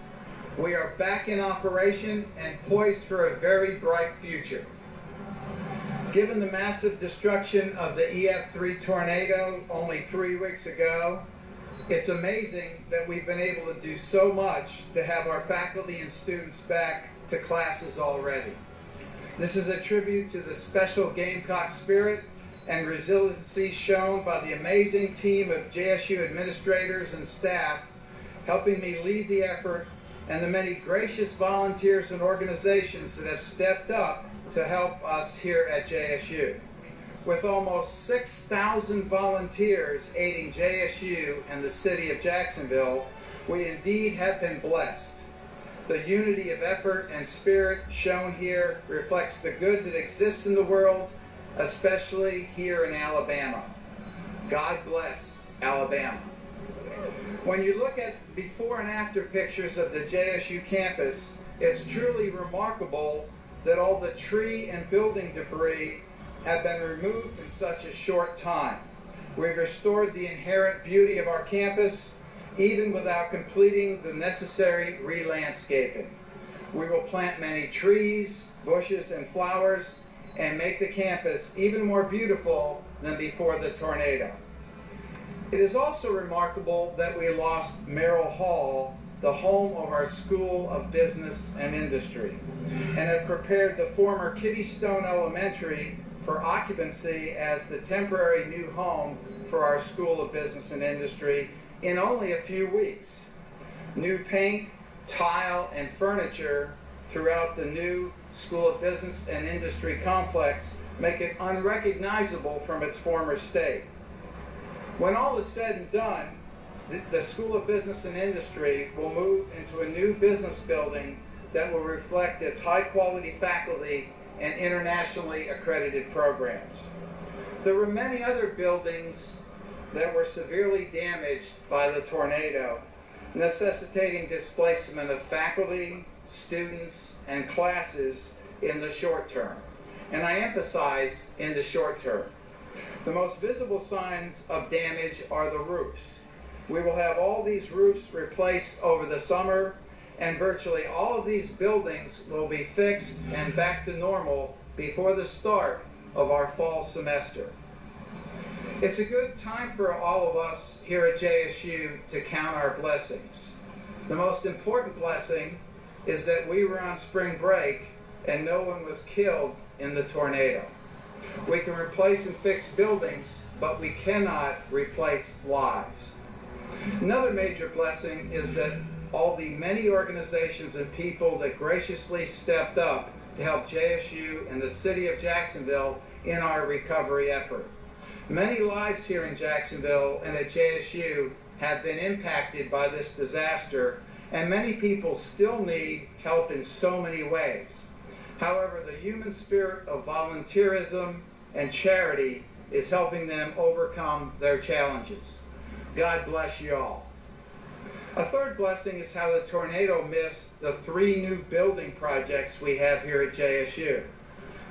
We are back in operation and poised for a very bright future. Given the massive destruction of the EF3 tornado only 3 weeks ago, it's amazing that we've been able to do so much to have our faculty and students back to classes already. This is a tribute to the special Gamecock spirit and resiliency shown by the amazing team of JSU administrators and staff helping me lead the effort, and the many gracious volunteers and organizations that have stepped up to help us here at JSU. With almost 6,000 volunteers aiding JSU and the city of Jacksonville, we indeed have been blessed. The unity of effort and spirit shown here reflects the good that exists in the world, especially here in Alabama. God bless Alabama. When you look at before and after pictures of the JSU campus, it's truly remarkable that all the tree and building debris have been removed in such a short time. We've restored the inherent beauty of our campus, even without completing the necessary re-landscaping. We will plant many trees, bushes, and flowers, and make the campus even more beautiful than before the tornado. It is also remarkable that we lost Merrill Hall, the home of our School of Business and Industry, and have prepared the former Kitty Stone Elementary for occupancy as the temporary new home for our School of Business and Industry in only a few weeks. New paint, tile, and furniture throughout the new School of Business and Industry complex make it unrecognizable from its former state. When all is said and done, the School of Business and Industry will move into a new business building that will reflect its high-quality faculty and internationally accredited programs. There were many other buildings that were severely damaged by the tornado, necessitating displacement of faculty, students, and classes in the short term. And I emphasize in the short term. The most visible signs of damage are the roofs. We will have all these roofs replaced over the summer, and virtually all of these buildings will be fixed and back to normal before the start of our fall semester. It's a good time for all of us here at JSU to count our blessings. The most important blessing is that we were on spring break and no one was killed in the tornado. We can replace and fix buildings, but we cannot replace lives. Another major blessing is that all the many organizations and people that graciously stepped up to help JSU and the city of Jacksonville in our recovery effort. Many lives here in Jacksonville and at JSU have been impacted by this disaster, and many people still need help in so many ways. However, the human spirit of volunteerism and charity is helping them overcome their challenges. God bless you all. A third blessing is how the tornado missed the 3 new building projects we have here at JSU.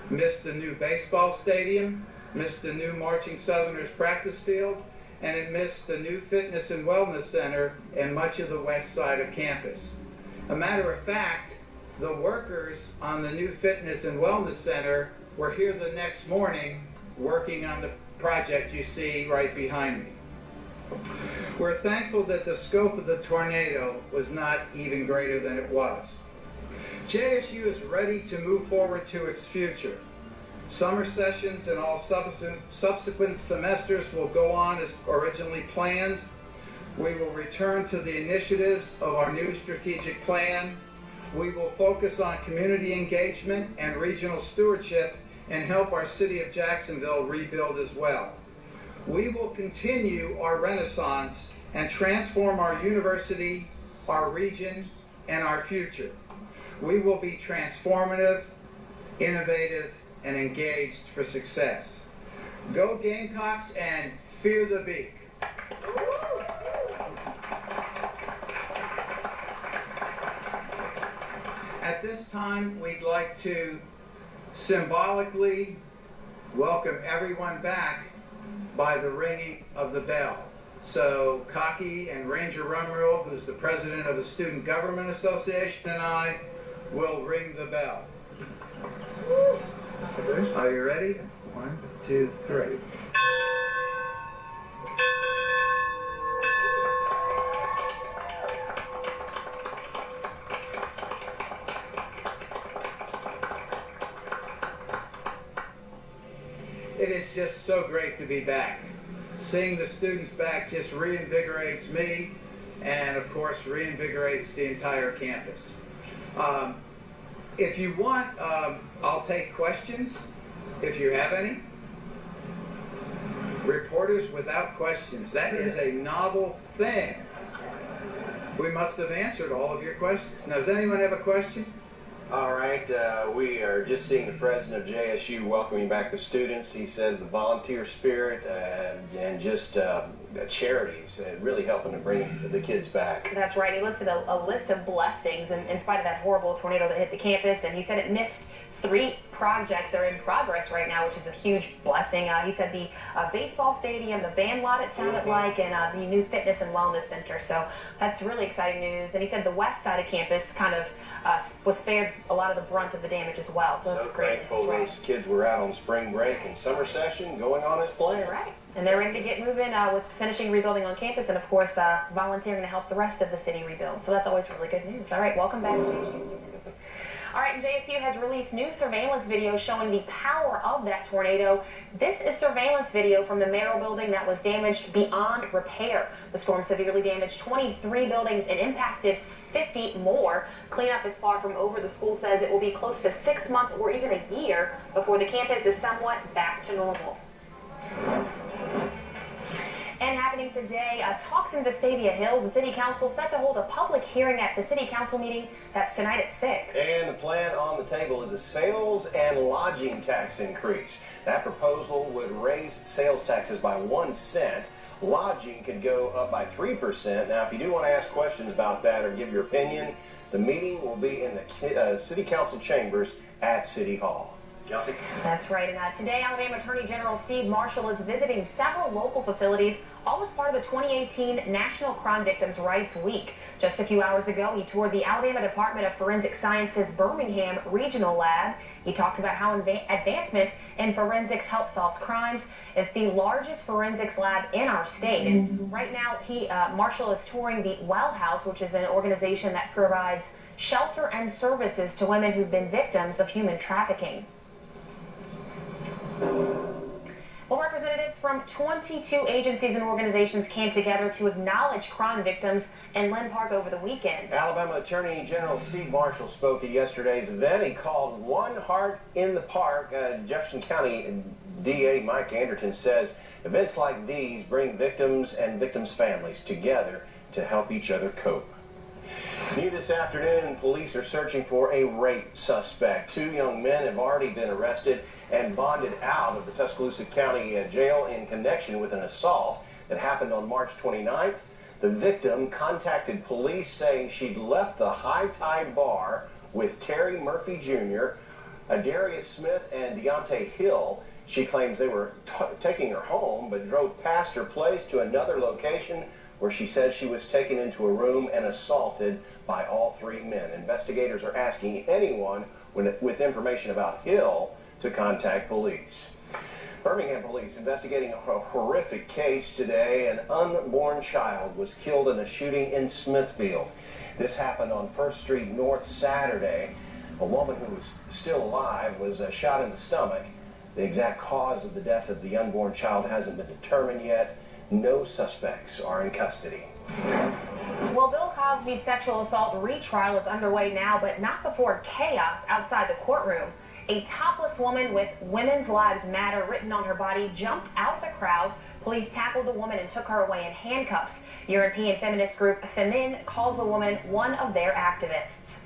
Missed the new baseball stadium, missed the new Marching Southerners practice field, and it missed the new Fitness and Wellness Center and much of the west side of campus. A matter of fact, the workers on the new Fitness and Wellness Center were here the next morning working on the project you see right behind me. We're thankful that the scope of the tornado was not even greater than it was. JSU is ready to move forward to its future. Summer sessions and all subsequent semesters will go on as originally planned. We will return to the initiatives of our new strategic plan. We will focus on community engagement and regional stewardship and help our city of Jacksonville rebuild as well. We will continue our renaissance and transform our university, our region, and our future. We will be transformative, innovative, and engaged for success. Go Gamecocks and fear the beak. At this time, we'd like to symbolically welcome everyone back by the ringing of the bell. So Cocky and Ranger Rumrell, who's the president of the Student Government Association, and I will ring the bell. Are you ready? 1, 2, 3. It is just so great to be back. Seeing the students back just reinvigorates me and, of course, reinvigorates the entire campus. If you want, I'll take questions, if you have any. Reporters without questions. That is a novel thing. We must have answered all of your questions. Now, does anyone have a question? All right, we are just seeing the president of JSU welcoming back the students. He says the volunteer spirit and just charities really helping to bring the kids back. That's right. He listed a list of blessings in spite of that horrible tornado that hit the campus, and he said it missed 3 projects that are in progress right now, which is a huge blessing. He said the baseball stadium, the band lot, it sounded like, and the new Fitness and Wellness Center. So that's really exciting news. And he said the west side of campus kind of was spared a lot of the brunt of the damage as well. So that's great. Thankful those kids were out on spring break and summer session going on as planned. Right. And they're ready to get moving with finishing rebuilding on campus and, of course, volunteering to help the rest of the city rebuild. So that's always really good news. All right, welcome back, JSU students. All right, and JSU has released new surveillance video showing the power of that tornado. This is surveillance video from the Merrill building that was damaged beyond repair. The storm severely damaged 23 buildings and impacted 50 more. Cleanup is far from over. The school says it will be close to 6 months or even a year before the campus is somewhat back to normal. And happening today, talks in Vestavia Hills. The City Council set to hold a public hearing at the City Council meeting. That's tonight at 6. And the plan on the table is a sales and lodging tax increase. That proposal would raise sales taxes by 1 cent. Lodging could go up by 3%. Now, if you do want to ask questions about that or give your opinion, the meeting will be in the City Council chambers at City Hall. Kelsey? That's right. And today, Alabama Attorney General Steve Marshall is visiting several local facilities, all as part of the 2018 National Crime Victims' Rights Week. Just a few hours ago, he toured the Alabama Department of Forensic Sciences Birmingham Regional Lab. He talked about how advancement in forensics help solve crimes. It's the largest forensics lab in our state. And right now, Marshall is touring the Well House, which is an organization that provides shelter and services to women who've been victims of human trafficking. Well, representatives from 22 agencies and organizations came together to acknowledge crime victims in Lynn Park over the weekend. Alabama Attorney General Steve Marshall spoke at yesterday's event. He called One Heart in the Park. Jefferson County DA Mike Anderton says events like these bring victims and victims' families together to help each other cope. New this afternoon, police are searching for a rape suspect. 2 young men have already been arrested and bonded out of the Tuscaloosa County jail in connection with an assault that happened on March 29th. The victim contacted police saying she'd left the High Tide Bar with Terry Murphy Jr., Darius Smith, and Deontay Hill. She claims they were taking her home, but drove past her place to another location where she says she was taken into a room and assaulted by all 3 men. Investigators are asking anyone with information about Hill to contact police. Birmingham police investigating a horrific case today. An unborn child was killed in a shooting in Smithfield. This happened on 1st Street North Saturday. A woman who was still alive was shot in the stomach. The exact cause of the death of the unborn child hasn't been determined yet. No suspects are in custody. Well, Bill Cosby's sexual assault retrial is underway now, but not before chaos outside the courtroom. A topless woman with "Women's Lives Matter" written on her body jumped out the crowd. Police tackled the woman and took her away in handcuffs. European feminist group Femin calls the woman one of their activists.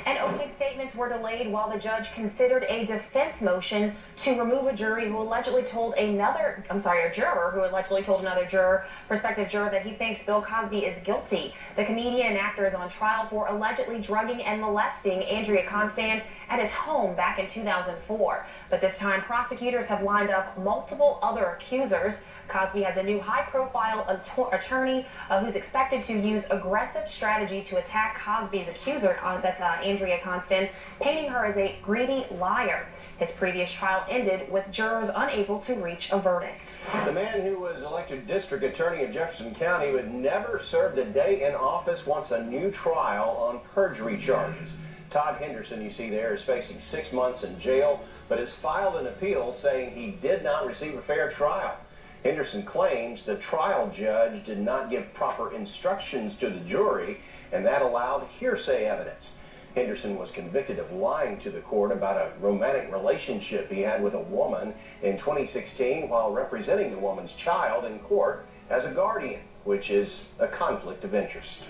And opening statements were delayed while the judge considered a defense motion to remove a juror who allegedly told another prospective juror, that he thinks Bill Cosby is guilty. The comedian and actor is on trial for allegedly drugging and molesting Andrea Constand at his home back in 2004. But this time, prosecutors have lined up multiple other accusers. Cosby has a new high-profile attorney who's expected to use aggressive strategy to attack Cosby's accuser, that's Andrea Constand, painting her as a greedy liar. His previous trial ended with jurors unable to reach a verdict. The man who was elected district attorney of Jefferson County but never served a day in office wants a new trial on perjury charges. Todd Henderson, you see there, is facing 6 months in jail, but has filed an appeal saying he did not receive a fair trial. Henderson claims the trial judge did not give proper instructions to the jury, and that allowed hearsay evidence. Henderson was convicted of lying to the court about a romantic relationship he had with a woman in 2016 while representing the woman's child in court as a guardian, which is a conflict of interest.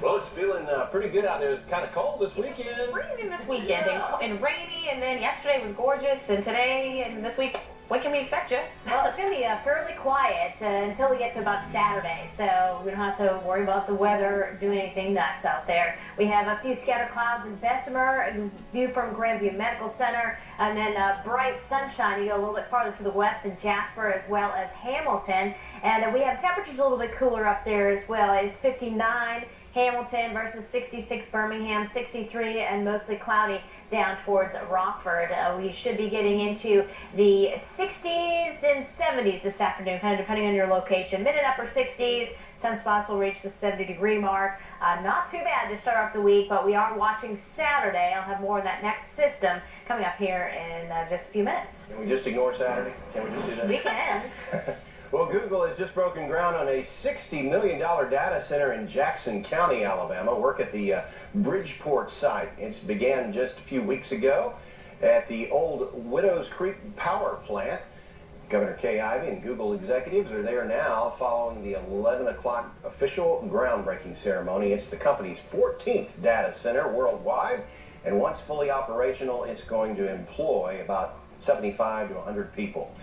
Well, it's feeling pretty good out there. It's kind of cold this weekend. It was freezing this weekend, and rainy, and then yesterday was gorgeous, and today and this week, when can we expect you? Well, it's going to be fairly quiet until we get to about Saturday, so we don't have to worry about the weather doing anything nuts out there. We have a few scattered clouds in Bessemer, a view from Grandview Medical Center, and then bright sunshine. You go a little bit farther to the west in Jasper as well as Hamilton, and we have temperatures a little bit cooler up there as well. It's 59 Hamilton versus 66 Birmingham, 63 and mostly cloudy down towards Rockford. We should be getting into the 60s and 70s this afternoon, kind of depending on your location. Mid and upper 60s. Some spots will reach the 70-degree mark. Not too bad to start off the week, but we are watching Saturday. I'll have more on that next system coming up here in just a few minutes. Can we just ignore Saturday? Can we just do that? We can. Well, Google has just broken ground on a $60 million data center in Jackson County, Alabama. Work at the Bridgeport site. It began just a few weeks ago at the old Widows Creek power plant. Governor Kay Ivey and Google executives are there now following the 11 o'clock official groundbreaking ceremony. It's the company's 14th data center worldwide, and once fully operational, it's going to employ about 75 to 100 people.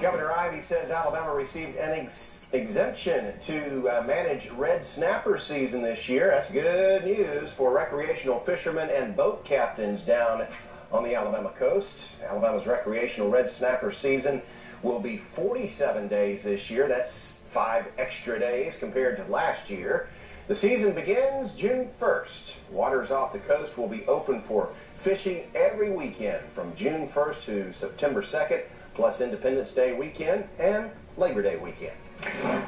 Governor Ivey says Alabama received an exemption to manage red snapper season this year. That's good news for recreational fishermen and boat captains down on the Alabama coast. Alabama's recreational red snapper season will be 47 days this year. That's 5 extra days compared to last year. The season begins June 1st. Waters off the coast will be open for fishing every weekend from June 1st to September 2nd, plus Independence Day weekend and Labor Day weekend.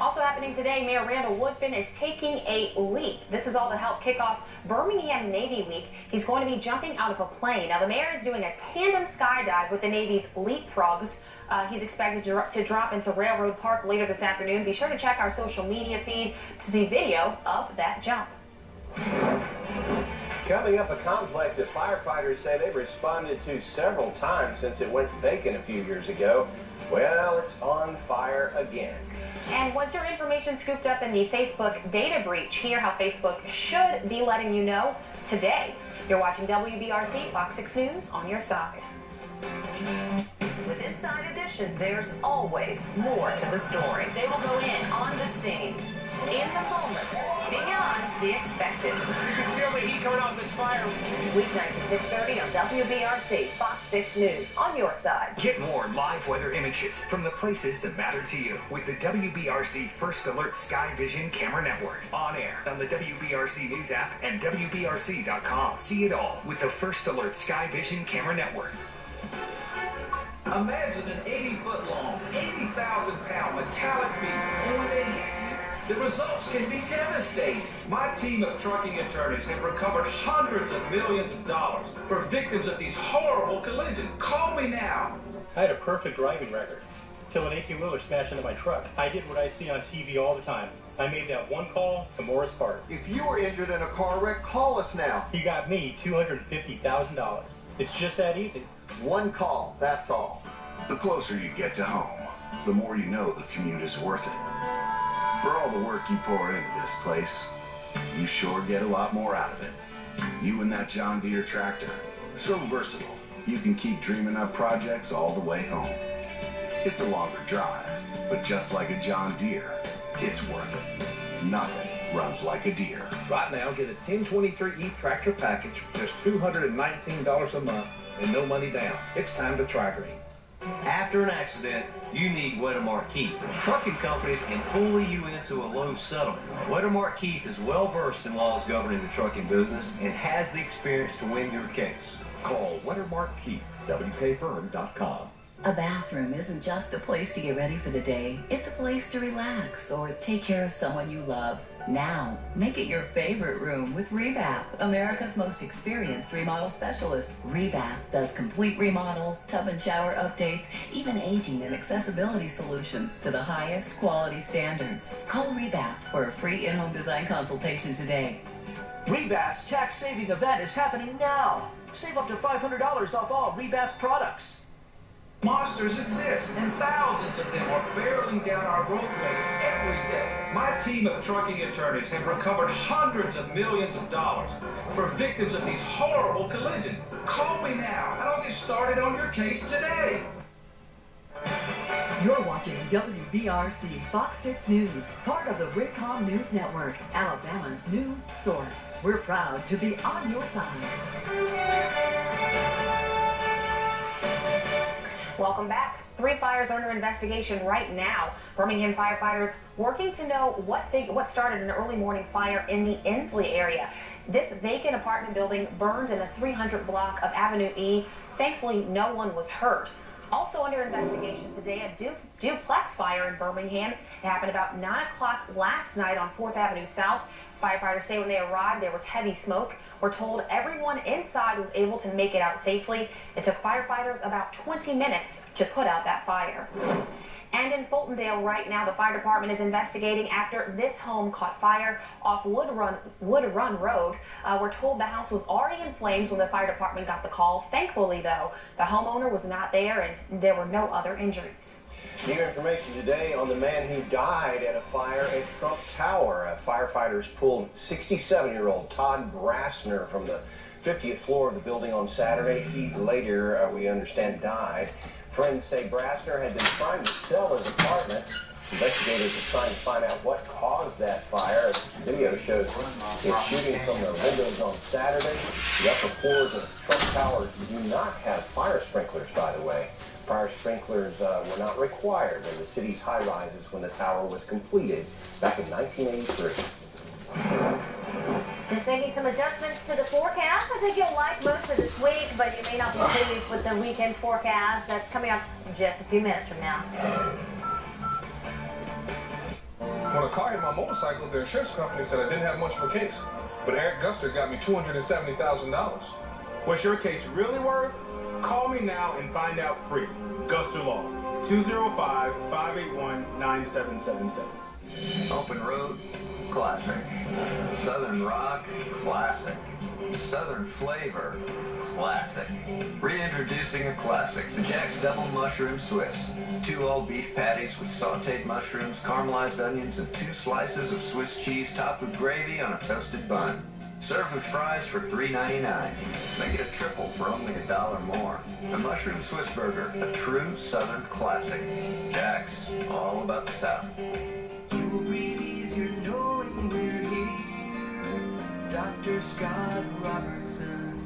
Also happening today, Mayor Randall Woodfin is taking a leap. This is all to help kick off Birmingham Navy Week. He's going to be jumping out of a plane. Now, the mayor is doing a tandem skydive with the Navy's Leapfrogs. He's expected to drop into Railroad Park later this afternoon. Be sure to check our social media feed to see video of that jump. Coming up, a complex that firefighters say they've responded to several times since it went vacant a few years ago. Well, it's on fire again. And was your information scooped up in the Facebook data breach? Hear how Facebook should be letting you know today. You're watching WBRC Fox 6 News on your side. With Inside Edition, there's always more to the story. They will go in on the scene, in the moment, beyond the expected. You can feel the heat coming off this fire. Weeknights at 6:30 on WBRC, Fox 6 News, on your side. Get more live weather images from the places that matter to you with the WBRC First Alert Sky Vision Camera Network. On air on the WBRC News app and WBRC.com. See it all with the First Alert Sky Vision Camera Network. Imagine an 80-foot-long, 80,000-pound metallic beast, and when they hit you, the results can be devastating. My team of trucking attorneys have recovered hundreds of millions of dollars for victims of these horrible collisions. Call me now. I had a perfect driving record. Till an 18-wheeler smashed into my truck. I did what I see on TV all the time. I made that one call to Morris Park. If you were injured in a car wreck, call us now. He got me $250,000. It's just that easy. One call, that's all. The closer you get to home, the more you know the commute is worth it. For all the work you pour into this place, you sure get a lot more out of it. You and that John Deere tractor, so versatile, you can keep dreaming up projects all the way home. It's a longer drive, but just like a John Deere, it's worth it. Nothing runs like a Deere. Right now, get a 1023E tractor package for just $219 a month and no money down. It's time to try green. After an accident, you need Wedemark Keith. Trucking companies can bully you into a low settlement. Wedemark Keith is well versed in laws governing the trucking business and has the experience to win your case. Call Wedemark Keith, WKFirm.com. A bathroom isn't just a place to get ready for the day. It's a place to relax or take care of someone you love. Now, make it your favorite room with Rebath, America's most experienced remodel specialist. Rebath does complete remodels, tub and shower updates, even aging and accessibility solutions to the highest quality standards. Call Rebath for a free in-home design consultation today. Rebath's tax-saving event is happening now. Save up to $500 off all Rebath products. Monsters exist, and thousands of them are barreling down our roadways every day. My team of trucking attorneys have recovered hundreds of millions of dollars for victims of these horrible collisions. Call me now, and I'll get started on your case today. You're watching WBRC Fox 6 News, part of the Raycom News Network, Alabama's news source. We're proud to be on your side. Welcome back. 3 fires are under investigation right now. Birmingham firefighters working to know what started an early morning fire in the Inslee area. This vacant apartment building burned in the 300 block of Avenue E. Thankfully, no one was hurt. Also under investigation today, a duplex fire in Birmingham. It happened about 9 o'clock last night on 4th Avenue South. Firefighters say when they arrived, there was heavy smoke. We're told everyone inside was able to make it out safely. It took firefighters about 20 minutes to put out that fire. And in Fultondale right now, the fire department is investigating after this home caught fire off Wood Run Road. We're told the house was already in flames when the fire department got the call. Thankfully, though, the homeowner was not there and there were no other injuries. New information today on the man who died at a fire at Trump Tower. Firefighters pulled 67-year-old Todd Brassner from the 50th floor of the building on Saturday. He later, we understand, died. Friends say Brasner had been trying to sell his apartment. Investigators are trying to find out what caused that fire. Video shows it shooting from the windows on Saturday. The upper floors of Trump Towers do not have fire sprinklers, by the way. Fire sprinklers were not required in the city's high-rises when the tower was completed back in 1983. Just making some adjustments to the forecast. I think you'll like most of this week, but you may not be pleased with the weekend forecast. That's coming up in just a few minutes from now. When a car hit my motorcycle, the insurance company said I didn't have much of a case. But Eric Guster got me $270,000. What's your case really worth? Call me now and find out free. Guster Law, 205-581-9777. Open Road, classic. Southern Rock, classic. Southern Flavor, classic. Reintroducing a classic, the Jack's Double Mushroom Swiss. 2 all-beef patties with sautéed mushrooms, caramelized onions, and 2 slices of Swiss cheese topped with gravy on a toasted bun. Served with fries for $3.99. Make it a triple for only $1 more. The Mushroom Swiss Burger, a true Southern classic. Jack's, all about the South. You'll breathe easier knowing we're here. Dr. Scott Robertson.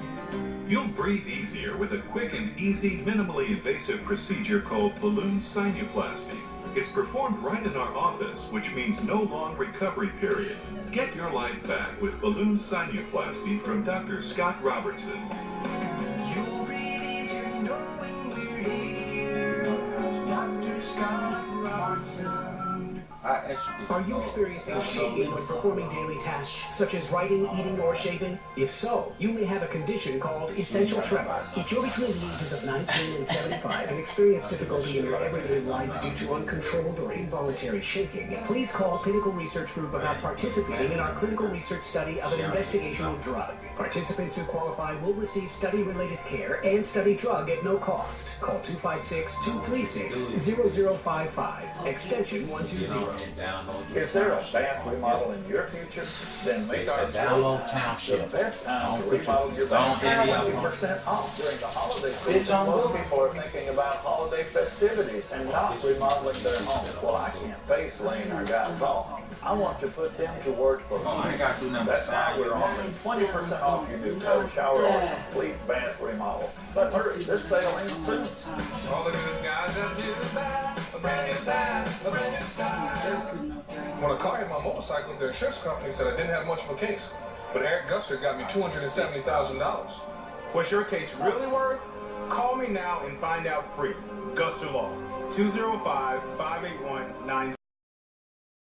You'll breathe easier with a quick and easy, minimally invasive procedure called balloon sinuplasty. It's performed right in our office, which means no long recovery period. Get your life back with balloon sinuplasty from Dr. Scott Robertson. You'll breathe easier knowing we're here. Dr. Scott Robertson. Are you experiencing shaking when performing daily tasks such as writing, eating, or shaving? If so, you may have a condition called essential tremor. If you're between the ages of 19 and 75 and experience difficulty in your everyday life due to uncontrolled or involuntary shaking, please call Clinical Research Group about participating in our clinical research study of an investigational drug. Participants who qualify will receive study-related care and study drug at no cost. Call 256-236-0055, extension 120. Is there a bath remodel in your future? Then make our Download Township. the best time to remodel your bath. 20% off during the holiday season. Most people are thinking about holiday festivities and not remodeling their homes. Well, I can't face laying our guys off. I want to put them to work for me. That's why we're offering 20% off your new tub shower or complete bath remodel. But hurry, this sale ends soon. All the good guys that do bath, a brand new bath, a brand new style. When a car hit my motorcycle, the insurance company said I didn't have much of a case. But Eric Guster got me $270,000. What's your case really worth? Call me now and find out free. Guster Law, 205-581-9777.